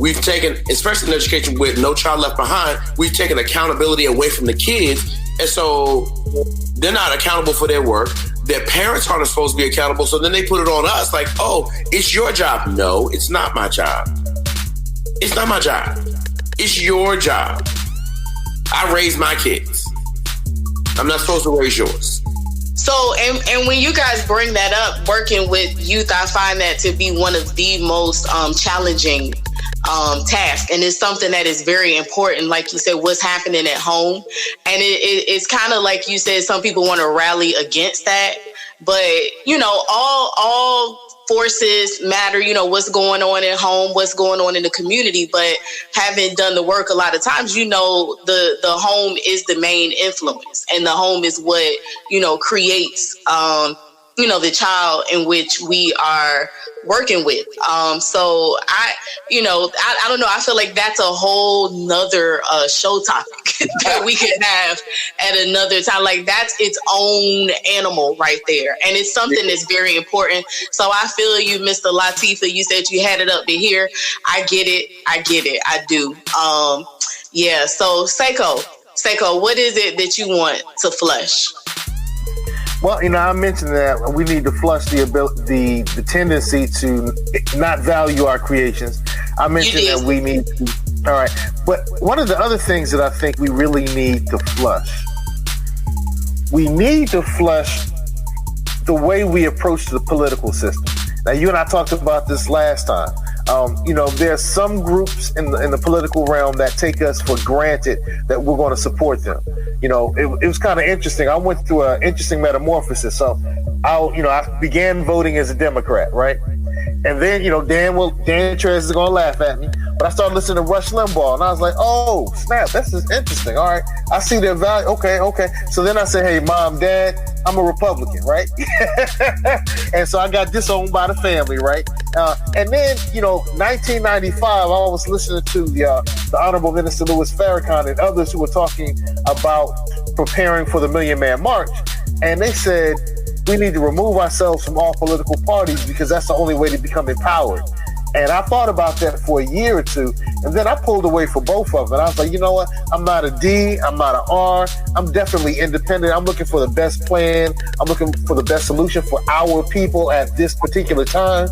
we've taken, especially in education with No Child Left Behind, we've taken accountability away from the kids. And so they're not accountable for their work. Their parents aren't supposed to be accountable. So then they put it on us like, oh, it's your job. No, it's not my job. It's not my job. It's your job. I raise my kids. I'm not supposed to raise yours. So, and when you guys bring that up, working with youth, I find that to be one of the most challenging tasks. And it's something that is very important. Like you said, what's happening at home. And it's kind of like you said, some people want to rally against that. But, all forces matter, what's going on at home, what's going on in the community. But having done the work a lot of times, the home is the main influence, and the home is what, creates, the child in which we are working with. So I don't know. I feel like that's a whole nother show topic that we can have at another time. Like that's its own animal right there. And it's something that's very important. So I feel you, Mr. Latifa. You said you had it up to here. I get it. I do. Yeah. So Seiko, what is it that you want to flush? Well, I mentioned that we need to flush the tendency to not value our creations. I mentioned that we need to. All right. But one of the other things that I think we really need to flush, we need to flush the way we approach the political system. Now, you and I talked about this last time. There's some groups in the political realm that take us for granted that we're going to support them. It was kind of interesting. I went through an interesting metamorphosis. So I began voting as a Democrat, right? And then, Dan Trez is going to laugh at me, but I started listening to Rush Limbaugh, and I was like, oh, snap, this is interesting. All right, I see their value. Okay. So then I said, hey, Mom, Dad, I'm a Republican, right? And so I got disowned by the family, right? And then, 1995, I was listening to the Honorable Minister Louis Farrakhan and others who were talking about preparing for the Million Man March. And they said, we need to remove ourselves from all political parties because that's the only way to become empowered. And I thought about that for a year or two, and then I pulled away for both of them. I was like, you know what? I'm not a D, I'm not an R. I'm definitely independent. I'm looking for the best plan. I'm looking for the best solution for our people at this particular time.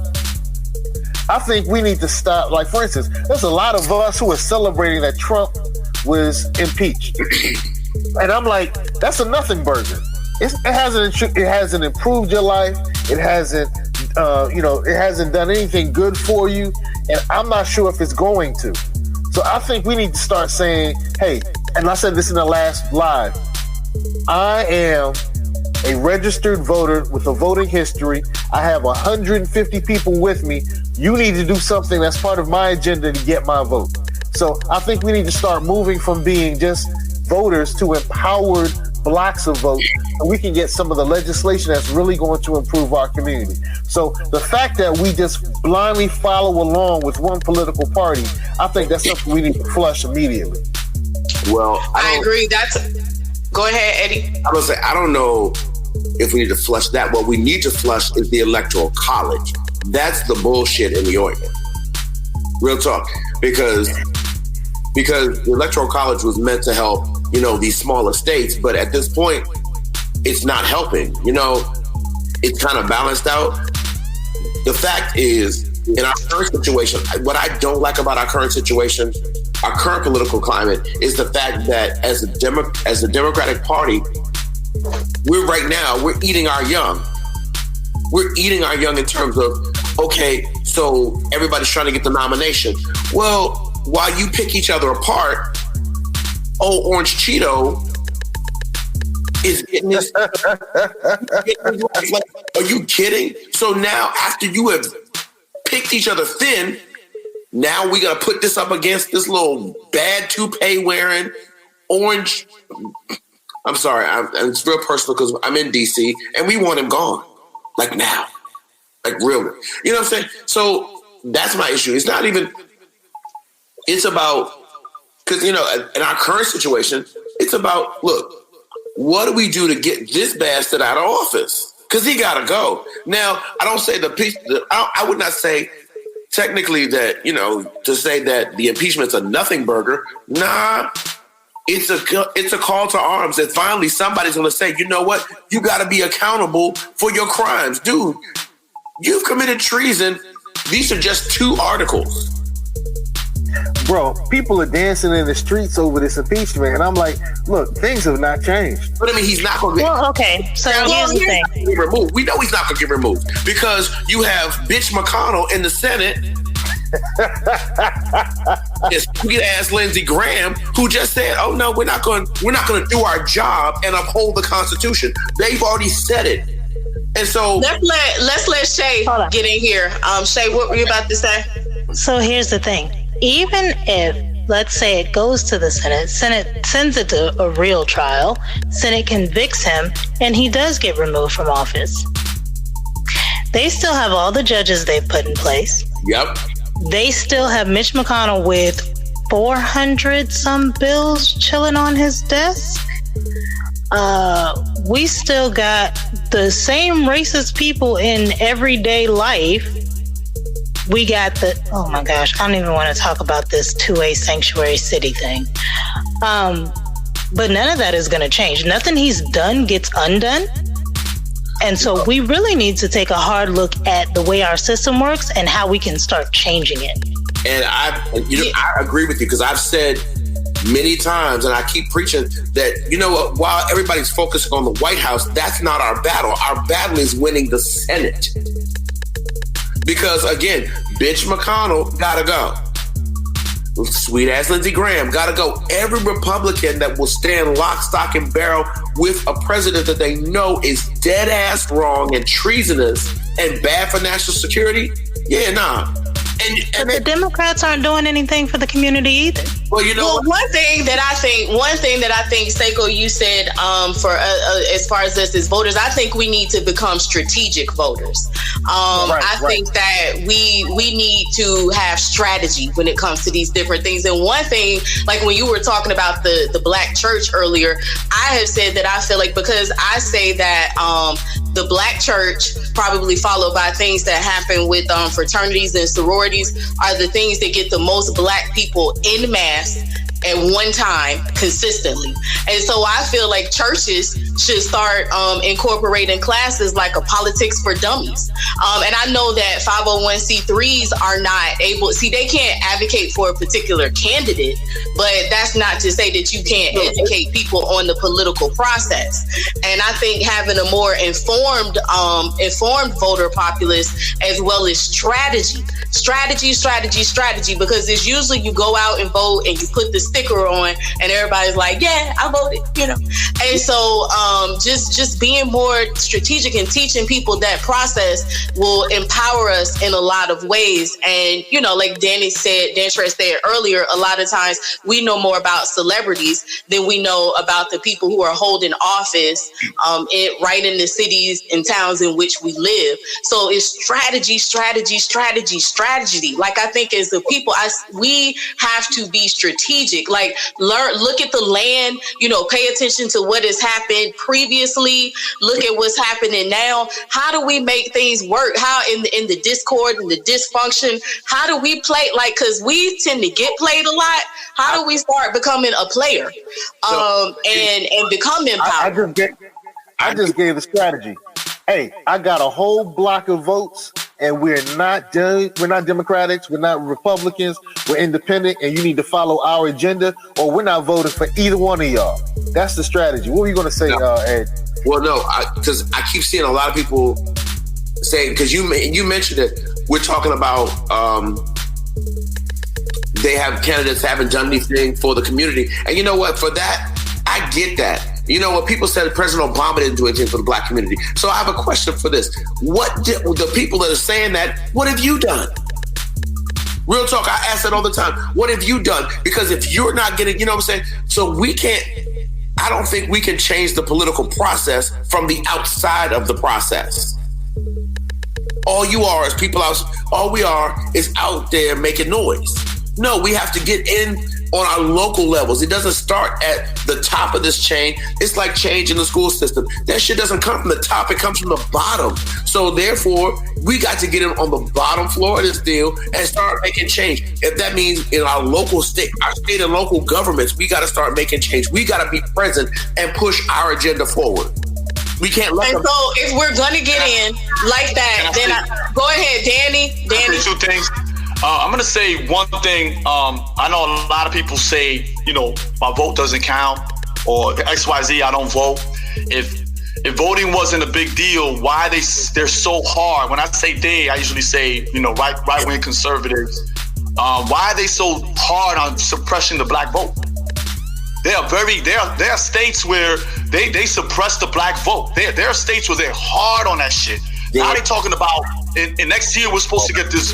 I think we need to stop. Like, for instance, there's a lot of us who are celebrating that Trump was impeached. And I'm like, that's a nothing burger. It hasn't improved your life. It hasn't, it hasn't done anything good for you. And I'm not sure if it's going to. So I think we need to start saying, hey, and I said this in the last live, I am a registered voter with a voting history. I have 150 people with me. You need to do something that's part of my agenda to get my vote. So I think we need to start moving from being just voters to empowered blocks of votes, and we can get some of the legislation that's really going to improve our community. So the fact that we just blindly follow along with one political party, I think that's something we need to flush immediately. Well, I agree. Go ahead, Eddie. I was say I don't know if we need to flush that. What we need to flush is the Electoral College. That's the bullshit in the ointment. Real talk, because the Electoral College was meant to help, these smaller states, but at this point, it's not helping. It's kind of balanced out. the fact is, in our current situation, what I don't like about our current situation, our current political climate, is the fact that as the Democratic Party, we're eating our young. We're eating our young in terms of, okay, so everybody's trying to get the nomination. Well, while you pick each other apart, Orange Cheeto is getting this. Like, are you kidding? So now, after you have picked each other thin, now we got to put this up against this little bad toupee wearing orange. I'm sorry, and it's real personal because I'm in DC and we want him gone, like now, like really. You know what I'm saying? So that's my issue. It's not even. It's about, because in our current situation, it's about, look, what do we do to get this bastard out of office? Because he got to go. Now, I don't say I would not say technically that, to say that the impeachment's a nothing burger. Nah, it's a call to arms that finally somebody's going to say, you know what? You got to be accountable for your crimes. Dude, you've committed treason. These are just 2 articles. Bro, people are dancing in the streets over this impeachment, and I'm like, look, things have not changed. But I mean, he's not going to get... Well, okay, so here's the thing. Removed. We know he's not going to get removed because you have bitch McConnell in the Senate. This ass Lindsey Graham, who just said, "Oh no, we're not going to do our job and uphold the Constitution." They've already said it, and so let's let Shay get in here. Shay, what were you about to say? So here's the thing. Even if, let's say, it goes to the Senate sends it to a real trial, Senate convicts him, and he does get removed from office. They still have all the judges they've put in place. Yep. They still have Mitch McConnell with 400 some bills chilling on his desk. We still got the same racist people in everyday life. We got oh my gosh, I don't even want to talk about this 2A sanctuary city thing. But none of that is going to change. Nothing he's done gets undone. And so we really need to take a hard look at the way our system works and how we can start changing it. And I agree with you because I've said many times, and I keep preaching that, while everybody's focusing on the White House, that's not our battle. Our battle is winning the Senate. Because again, bitch McConnell gotta go. Sweet ass Lindsey Graham gotta go. Every Republican that will stand lock, stock, and barrel with a president that they know is dead ass wrong and treasonous and bad for national security, nah. And the Democrats aren't doing anything for the community either. Well, one thing that I think, Seiko, you said for as far as us as voters, I think we need to become strategic voters. I think that we need to have strategy when it comes to these different things. And one thing, like when you were talking about the Black church earlier, I have said that I feel like, because I say that the Black church, probably followed by things that happen with fraternities and sororities, are the things that get the most Black people en masse at one time consistently. And so I feel like churches should start incorporating classes like a politics for dummies. And I know that 501c3s are not able, they can't advocate for a particular candidate, but that's not to say that you can't educate people on the political process. And I think having a more informed voter populace, as well as strategy, because it's usually you go out and vote and you put the sticker on and everybody's like, yeah, I voted, And so just being more strategic and teaching people that process will empower us in a lot of ways. And, like Dan Tress said earlier, a lot of times we know more about celebrities than we know about the people who are holding office right in the cities and towns in which we live. So it's strategy. Like, I think as the people, we have to be strategic. Like, look at the land, pay attention to what has happened previously, look at what's happening now. How do we make things work? How in the discord and the dysfunction, how do we play? Like, because we tend to get played a lot. How do we start becoming a player and become empowered? I just gave the strategy. Hey, I got a whole block of votes, and we're not Democrats, we're not Republicans, we're independent, and you need to follow our agenda, or we're not voting for either one of y'all. That's the strategy. What were you going to say, Ed? Well, no, because I keep seeing a lot of people saying, because you mentioned it, we're talking about they have candidates haven't done anything for the community. And you know what? For that, I get that. You know what? People said President Obama didn't do anything for the black community. So I have a question for this. The people that are saying that, what have you done? Real talk, I ask that all the time. What have you done? Because if you're not getting, you know what I'm saying? So I don't think we can change the political process from the outside of the process. All you are is people out, all we are is out there making noise. No, we have to get in on our local levels. It doesn't start at the top of this chain. It's like change in the school system. That shit doesn't come from the top. It comes from the bottom. So therefore, we got to get in on the bottom floor of this deal and start making change. If that means in our state and local governments, we got to start making change. We got to be present and push our agenda forward. We can't let them. So if we're going to get in like that, then go ahead, Danny. Two things. I'm going to say one thing. I know a lot of people say, my vote doesn't count, or XYZ, I don't vote. If voting wasn't a big deal, why they're so hard? When I say they, I usually say, right-wing conservatives. Why are they so hard on suppressing the black vote? There are states where they suppress the black vote. There are states where they're hard on that shit. Now they're talking about in next year we're supposed to get this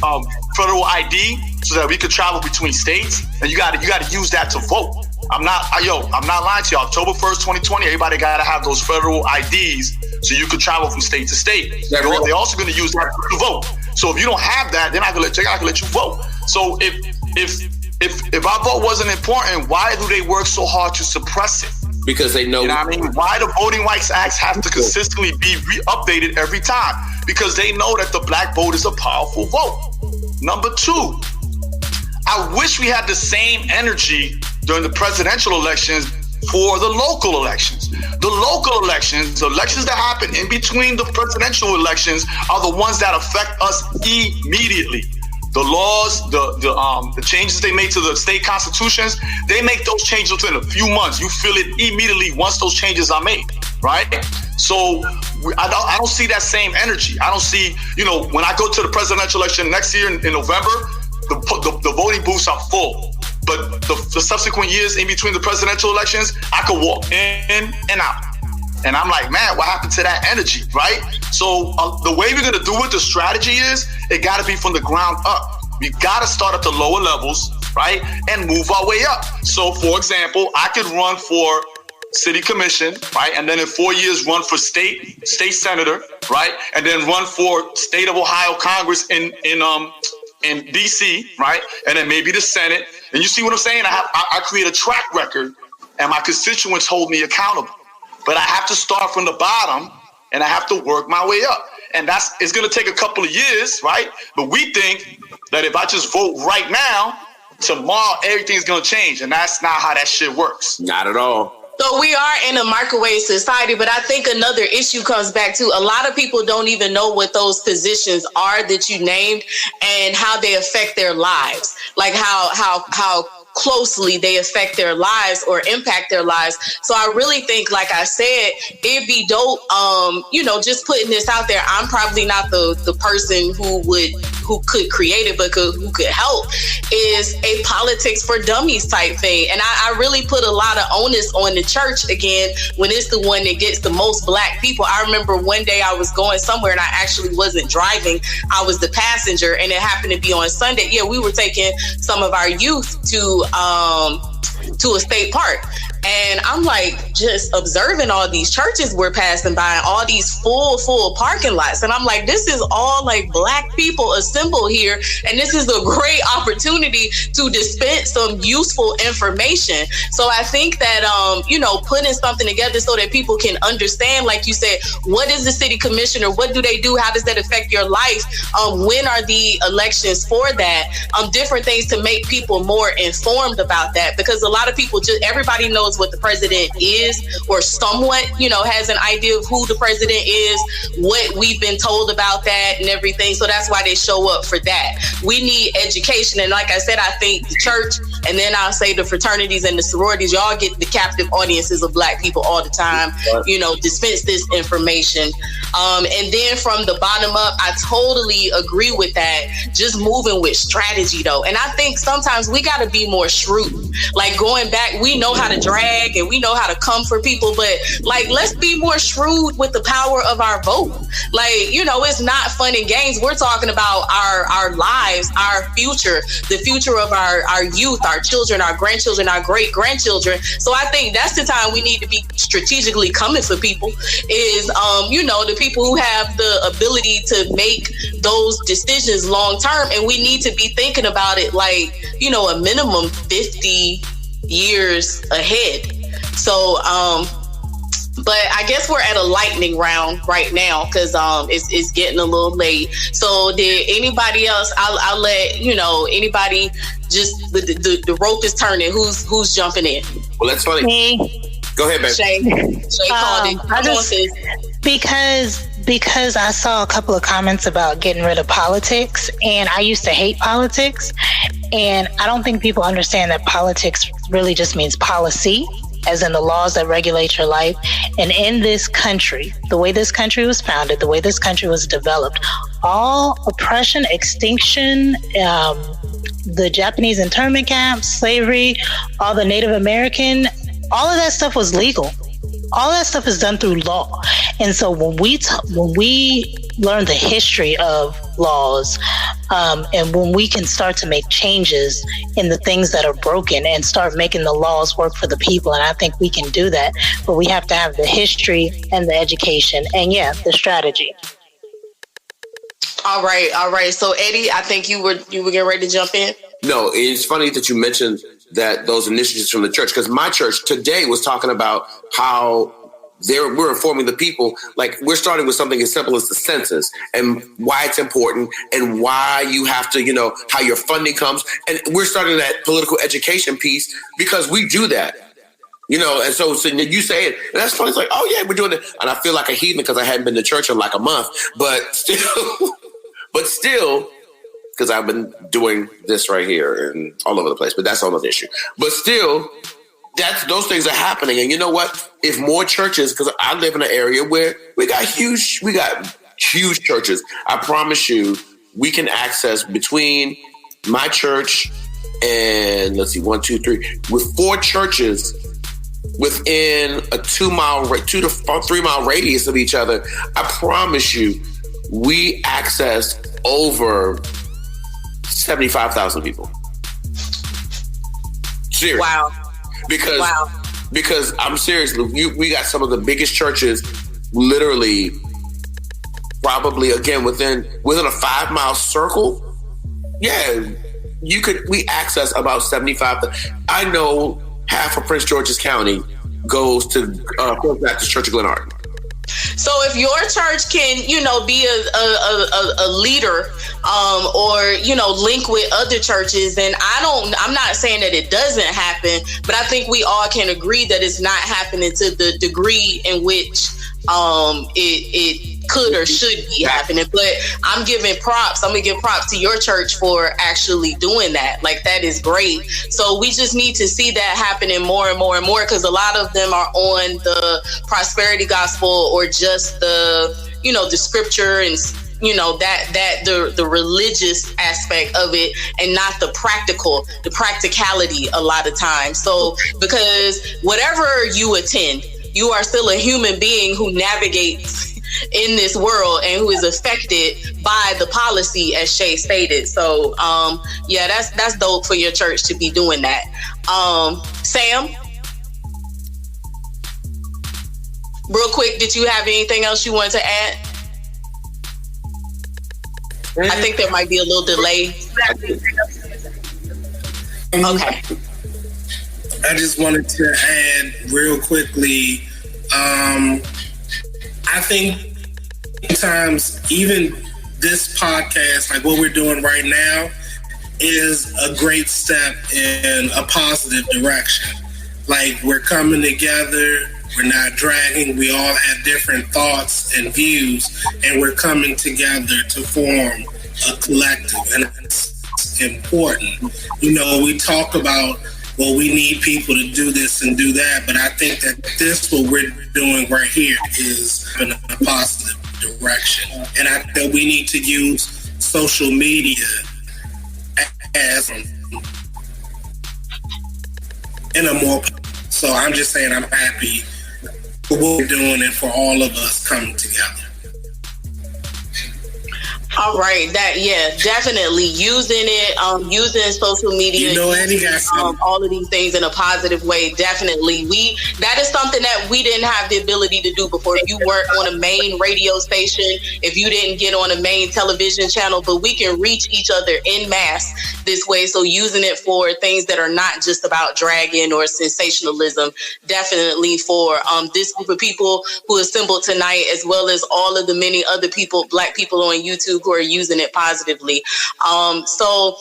federal ID so that we could travel between states, and you got to use that to vote. I'm not lying to you. October 1st, 2020, everybody got to have those federal IDs so you could travel from state to state. They're also going to use that to vote. So if you don't have that, they're not going to let you vote. So if our vote wasn't important, why do they work so hard to suppress it? Because they know. You know what I mean? Why the Voting Rights Acts have to consistently be updated every time? Because they know that the black vote is a powerful vote. Number two, I wish we had the same energy during the presidential elections for the local elections. The local elections, the elections that happen in between the presidential elections, are the ones that affect us immediately. The laws, the changes they made to the state constitutions, they make those changes within a few months. You feel it immediately once those changes are made, right? So I don't see that same energy. I don't see, when I go to the presidential election next year in November, the voting booths are full. But the subsequent years in between the presidential elections, I could walk in and out. And I'm like, man, what happened to that energy, right? So the way we're going to do it, the strategy is, it got to be from the ground up. We got to start at the lower levels, right? And move our way up. So, for example, I could run for city commission, right? And then in 4 years, run for state senator, right? And then run for state of Ohio Congress in DC, right? And then maybe the Senate. And you see what I'm saying? I create a track record, and my constituents hold me accountable. But I have to start from the bottom, and I have to work my way up. And it's going to take a couple of years, right? But we think that if I just vote right now, tomorrow everything's going to change. And that's not how that shit works. Not at all. So we are in a microwave society, but I think another issue comes back to a lot of people don't even know what those positions are that you named and how they affect their lives. Like how closely they affect their lives or impact their lives. So I really think, like I said, it'd be dope, just putting this out there. I'm probably not the person who could create it, but who could help, is a politics for dummies type thing. And I really put a lot of onus on the church again when it's the one that gets the most black people. I remember one day I was going somewhere and I actually wasn't driving. I was the passenger, and it happened to be on Sunday. Yeah, we were taking some of our youth to a state park. And I'm like, just observing all these churches we're passing by and all these full parking lots. And I'm like, this is all like black people assembled here. And this is a great opportunity to dispense some useful information. So I think that, putting something together so that people can understand, like you said, what is the city commissioner? What do they do? How does that affect your life? When are the elections for that? Different things to make people more informed about that. Because a lot of people everybody knows knows what the president is, or somewhat, has an idea of who the president is, what we've been told about that and everything. So that's why they show up for that. We need education. And like I said, I think the church, and then I'll say the fraternities and the sororities, y'all get the captive audiences of Black people all the time, dispense this information. And then from the bottom up, I totally agree with that. Just moving with strategy though. And I think sometimes we got to be more shrewd. Like going back, we know how to drag and we know how to come for people, but like, let's be more shrewd with the power of our vote. Like, it's not fun and games. We're talking about our lives, our future, the future of our youth, our children, our grandchildren, our great grandchildren. So I think that's the time we need to be strategically coming for people is, the people who have the ability to make those decisions long term. And we need to be thinking about it like, a minimum 50 years ahead. So, but I guess we're at a lightning round right now because it's getting a little late. So did anybody else? I'll let anybody. Just the rope is turning. Who's jumping in? Well, that's funny. Me. Go ahead, babe. Shay called it. Because I saw a couple of comments about getting rid of politics, and I used to hate politics, and I don't think people understand that politics really just means policy, as in the laws that regulate your life. And in this country, the way this country was founded, the way this country was developed, all oppression, extinction, the Japanese internment camps, slavery, all the Native American, all of that stuff was legal. All that stuff is done through law. And so when we learn the history of laws, and when we can start to make changes in the things that are broken and start making the laws work for the people, and I think we can do that, but we have to have the history and the education and the strategy. All right. So Eddie, I think you were getting ready to jump in. No, it's funny that you mentioned that those initiatives from the church, because my church today was talking about how we're informing the people. Like, we're starting with something as simple as the census and why it's important and why you have to, how your funding comes. And we're starting that political education piece because we do that. And so you say it, and that's funny. It's like, oh yeah, we're doing it. And I feel like a heathen because I hadn't been to church in like a month, but still, because I've been doing this right here and all over the place, but that's another issue. But still, those things are happening. And you know what? If more churches, because I live in an area where we got huge churches. I promise you, we can access between my church and 1, 2, 3, with 4 churches within a 2 to 3 mile radius of each other. I promise you, we access over 75,000 people. Seriously. Wow. Because I'm serious. We got some of the biggest churches, literally, probably again within a 5 mile circle. Yeah, we access about 75. I know half of Prince George's County goes to First Baptist Church of Glenarden. So if your church can, be a leader, or, link with other churches, then I'm not saying that it doesn't happen, but I think we all can agree that it's not happening to the degree in which it could or should be happening. But I'm going to give props to your church for actually doing that. Like, that is great. So we just need to see that happening more and more and more, because a lot of them are on the prosperity gospel or just the, the scripture and, the religious aspect of it, and not the practicality a lot of times. So, because whatever you attend, you are still a human being who navigates in this world and who is affected by the policy, as Shay stated. So, that's dope for your church to be doing that. Sam, real quick, did you have anything else you wanted to add? I think there might be a little delay. Okay. I just wanted to add real quickly, I think sometimes even this podcast, like what we're doing right now, is a great step in a positive direction. Like, we're coming together. We're not dragging. We all have different thoughts and views, and we're coming together to form a collective. And it's important. You know, we talk about, well, we need people to do this and do that, but I think that this, what we're doing right here, is in a positive direction. And I think we need to use social media as in a more. So I'm just saying I'm happy for what we're doing and for all of us coming together. All right, definitely using it, using social media, all of these things in a positive way. Definitely, that is something that we didn't have the ability to do before. If you weren't on a main radio station, if you didn't get on a main television channel, but we can reach each other en masse this way. So using it for things that are not just about dragging or sensationalism, definitely for this group of people who assembled tonight, as well as all of the many other people, Black people on YouTube who are using it positively. So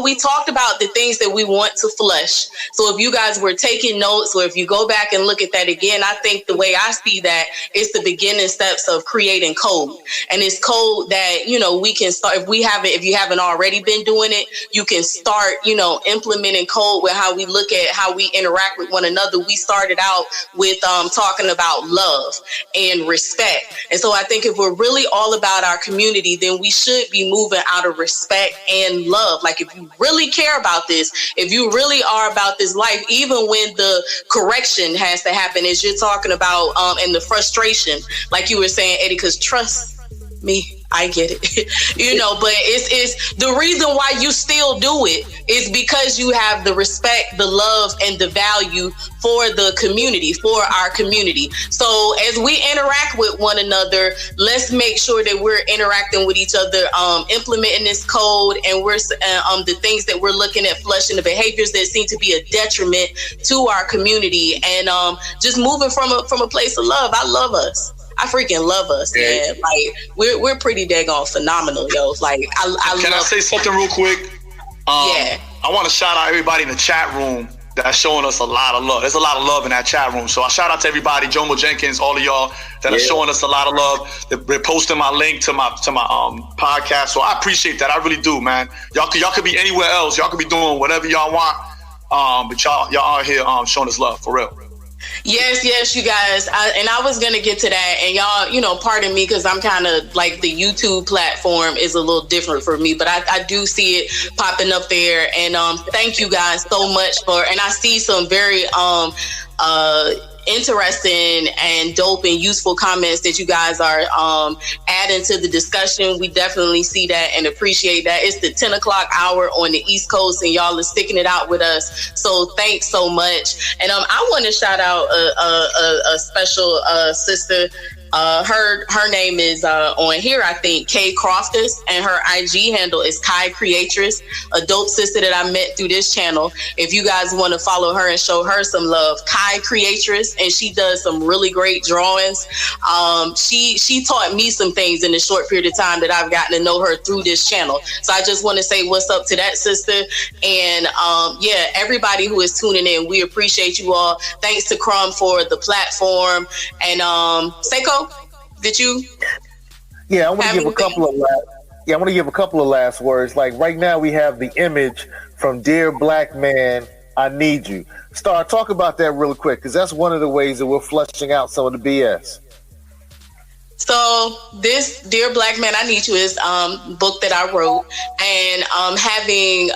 we talked about the things that we want to flush. So if you guys were taking notes, or if you go back and look at that again, I think the way I see that is the beginning steps of creating code. And it's code that, you know, we can start, if you haven't already been doing it, you can start, you know, implementing code with how we look at how we interact with one another. We started out with talking about love and respect. And so I think if we're really all about our community, then we should be moving out of respect and love. Like, if you really care about this, if you really are about this life, even when the correction has to happen, as you're talking about, and the frustration, like you were saying, Eddie, because trust me, I get it, you know, but it's the reason why you still do it is because you have the respect, the love, and the value for the community, for our community. So as we interact with one another, let's make sure that we're interacting with each other, implementing this code, and we're the things that we're looking at, flushing the behaviors that seem to be a detriment to our community, and just moving from a place of love. I love us. I freaking love us, man. Like, we're pretty daggone phenomenal, yo. Like, Can I say something real quick? I want to shout out everybody in the chat room that's showing us a lot of love. There's a lot of love in that chat room. So I shout out to everybody, Jomo Jenkins, all of y'all that are showing us a lot of love. They're posting my link to my podcast. So I appreciate that. I really do, man. Y'all could be anywhere else. Y'all could be doing whatever y'all want. But y'all are here showing us love, for real. Yes, you guys. I was going to get to that. And y'all, you know, pardon me, because I'm kind of like, the YouTube platform is a little different for me. But I do see it popping up there. And thank you guys so much and I see some very interesting and dope and useful comments that you guys are adding to the discussion. We definitely see that and appreciate that. It's the 10 o'clock hour on the East Coast, and y'all are sticking it out with us. So thanks so much. And I want to shout out a special sister. Her name is on here, I think, Kay Croftus, and her IG handle is Kai Creatress, a dope sister that I met through this channel. If you guys want to follow her and show her some love, Kai Creatress, and she does some really great drawings. She taught me some things in the short period of time that I've gotten to know her through this channel. So I just want to say what's up to that sister. And everybody who is tuning in, we appreciate you all. Thanks to Crumb for the platform. And Seiko, did you? Yeah, I want to give a couple of last words. Like, right now we have the image from Dear Black Man, I Need You. Star, talk about that real quick, because that's one of the ways that we're flushing out some of the BS. So this Dear Black Man, I Need You is book that I wrote, and having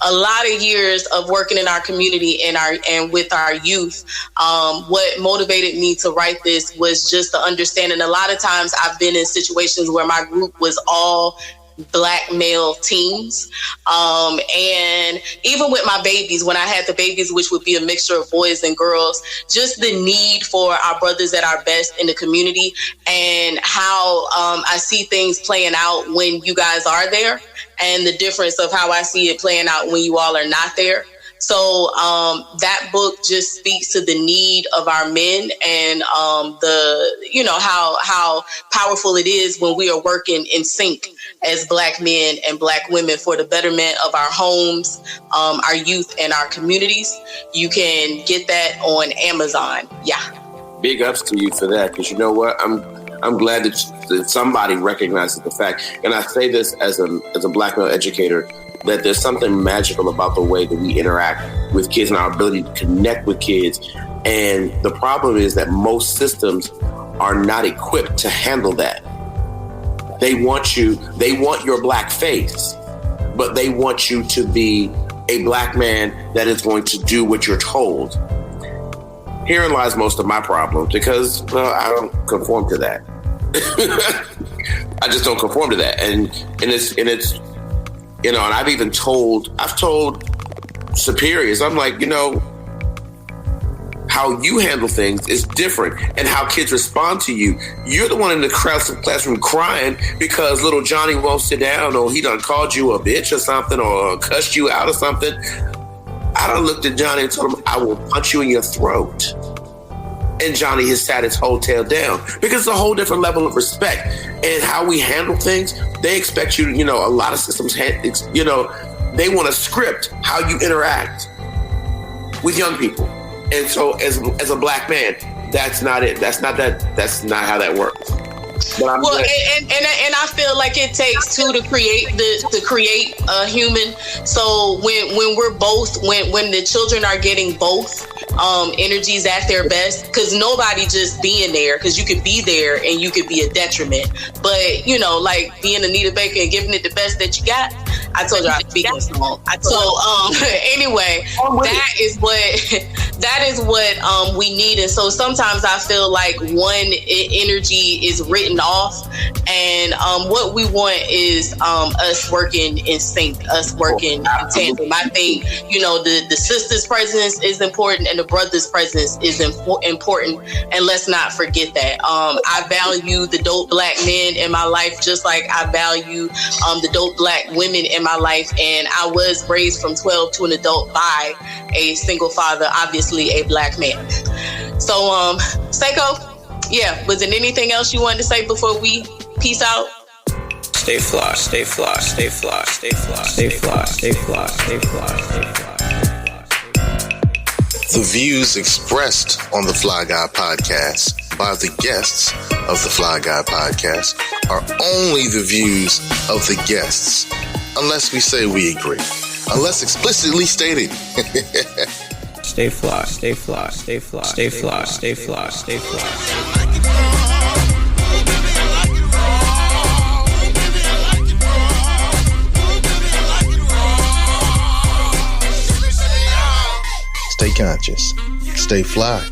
a lot of years of working in our community and with our youth, what motivated me to write this was just the understanding. A lot of times I've been in situations where my group was all Black male teens, and even with my babies, when I had the babies, which would be a mixture of boys and girls, just the need for our brothers at our best in the community, and how I see things playing out when you guys are there, and the difference of how I see it playing out when you all are not there. So that book just speaks to the need of our men, and how powerful it is when we are working in sync as Black men and Black women for the betterment of our homes, our youth, and our communities. You can get that on Amazon. Yeah. Big ups to you for that, because you know what? I'm glad that somebody recognizes the fact, and I say this as a Black male educator, that there's something magical about the way that we interact with kids and our ability to connect with kids. And the problem is that most systems are not equipped to handle that. They want your Black face, but they want you to be a Black man that is going to do what you're told. Herein lies most of my problems, because, well, I don't conform to that. I just don't conform to that. And it's, you know, and I've told superiors, I'm like, you know, how you handle things is different, and how kids respond to you. You're the one in the classroom crying because little Johnny won't sit down, or he done called you a bitch or something, or cussed you out or something. I done looked at Johnny and told him, I will punch you in your throat. And Johnny has sat his whole tail down, because it's a whole different level of respect. And how we handle things, they expect you to, you know, a lot of systems, you know, they want a script how you interact with young people. And so as a Black man, that's not it. That's not how that works. But well, and I feel like it takes two to create a human. So when we're both, when the children are getting both energies at their best, because nobody just being there, because you could be there and you could be a detriment. But, you know, like being Anita Baker and giving it the best that you got. I told you I'd speak on song. So anyway, that is what we need. And so sometimes I feel like one energy is written off, and what we want is us working in sync, us working in tandem. I think, you know, the sister's presence is important, and the brother's presence is important, and let's not forget that. I value the dope Black men in my life, just like I value the dope Black women in my life, and I was raised from 12 to an adult by a single father, obviously a Black man. So, Seiko, yeah, was there anything else you wanted to say before we peace out? Stay fly, stay fly, stay fly, stay fly, stay fly, stay fly, stay fly, stay fly. The views expressed on the Fly Guy Podcast by the guests of the Fly Guy Podcast are only the views of the guests, unless we say we agree, unless explicitly stated. Stay fly, stay fly, stay fly, stay fly, stay fly, stay fly. Stay conscious, stay fly.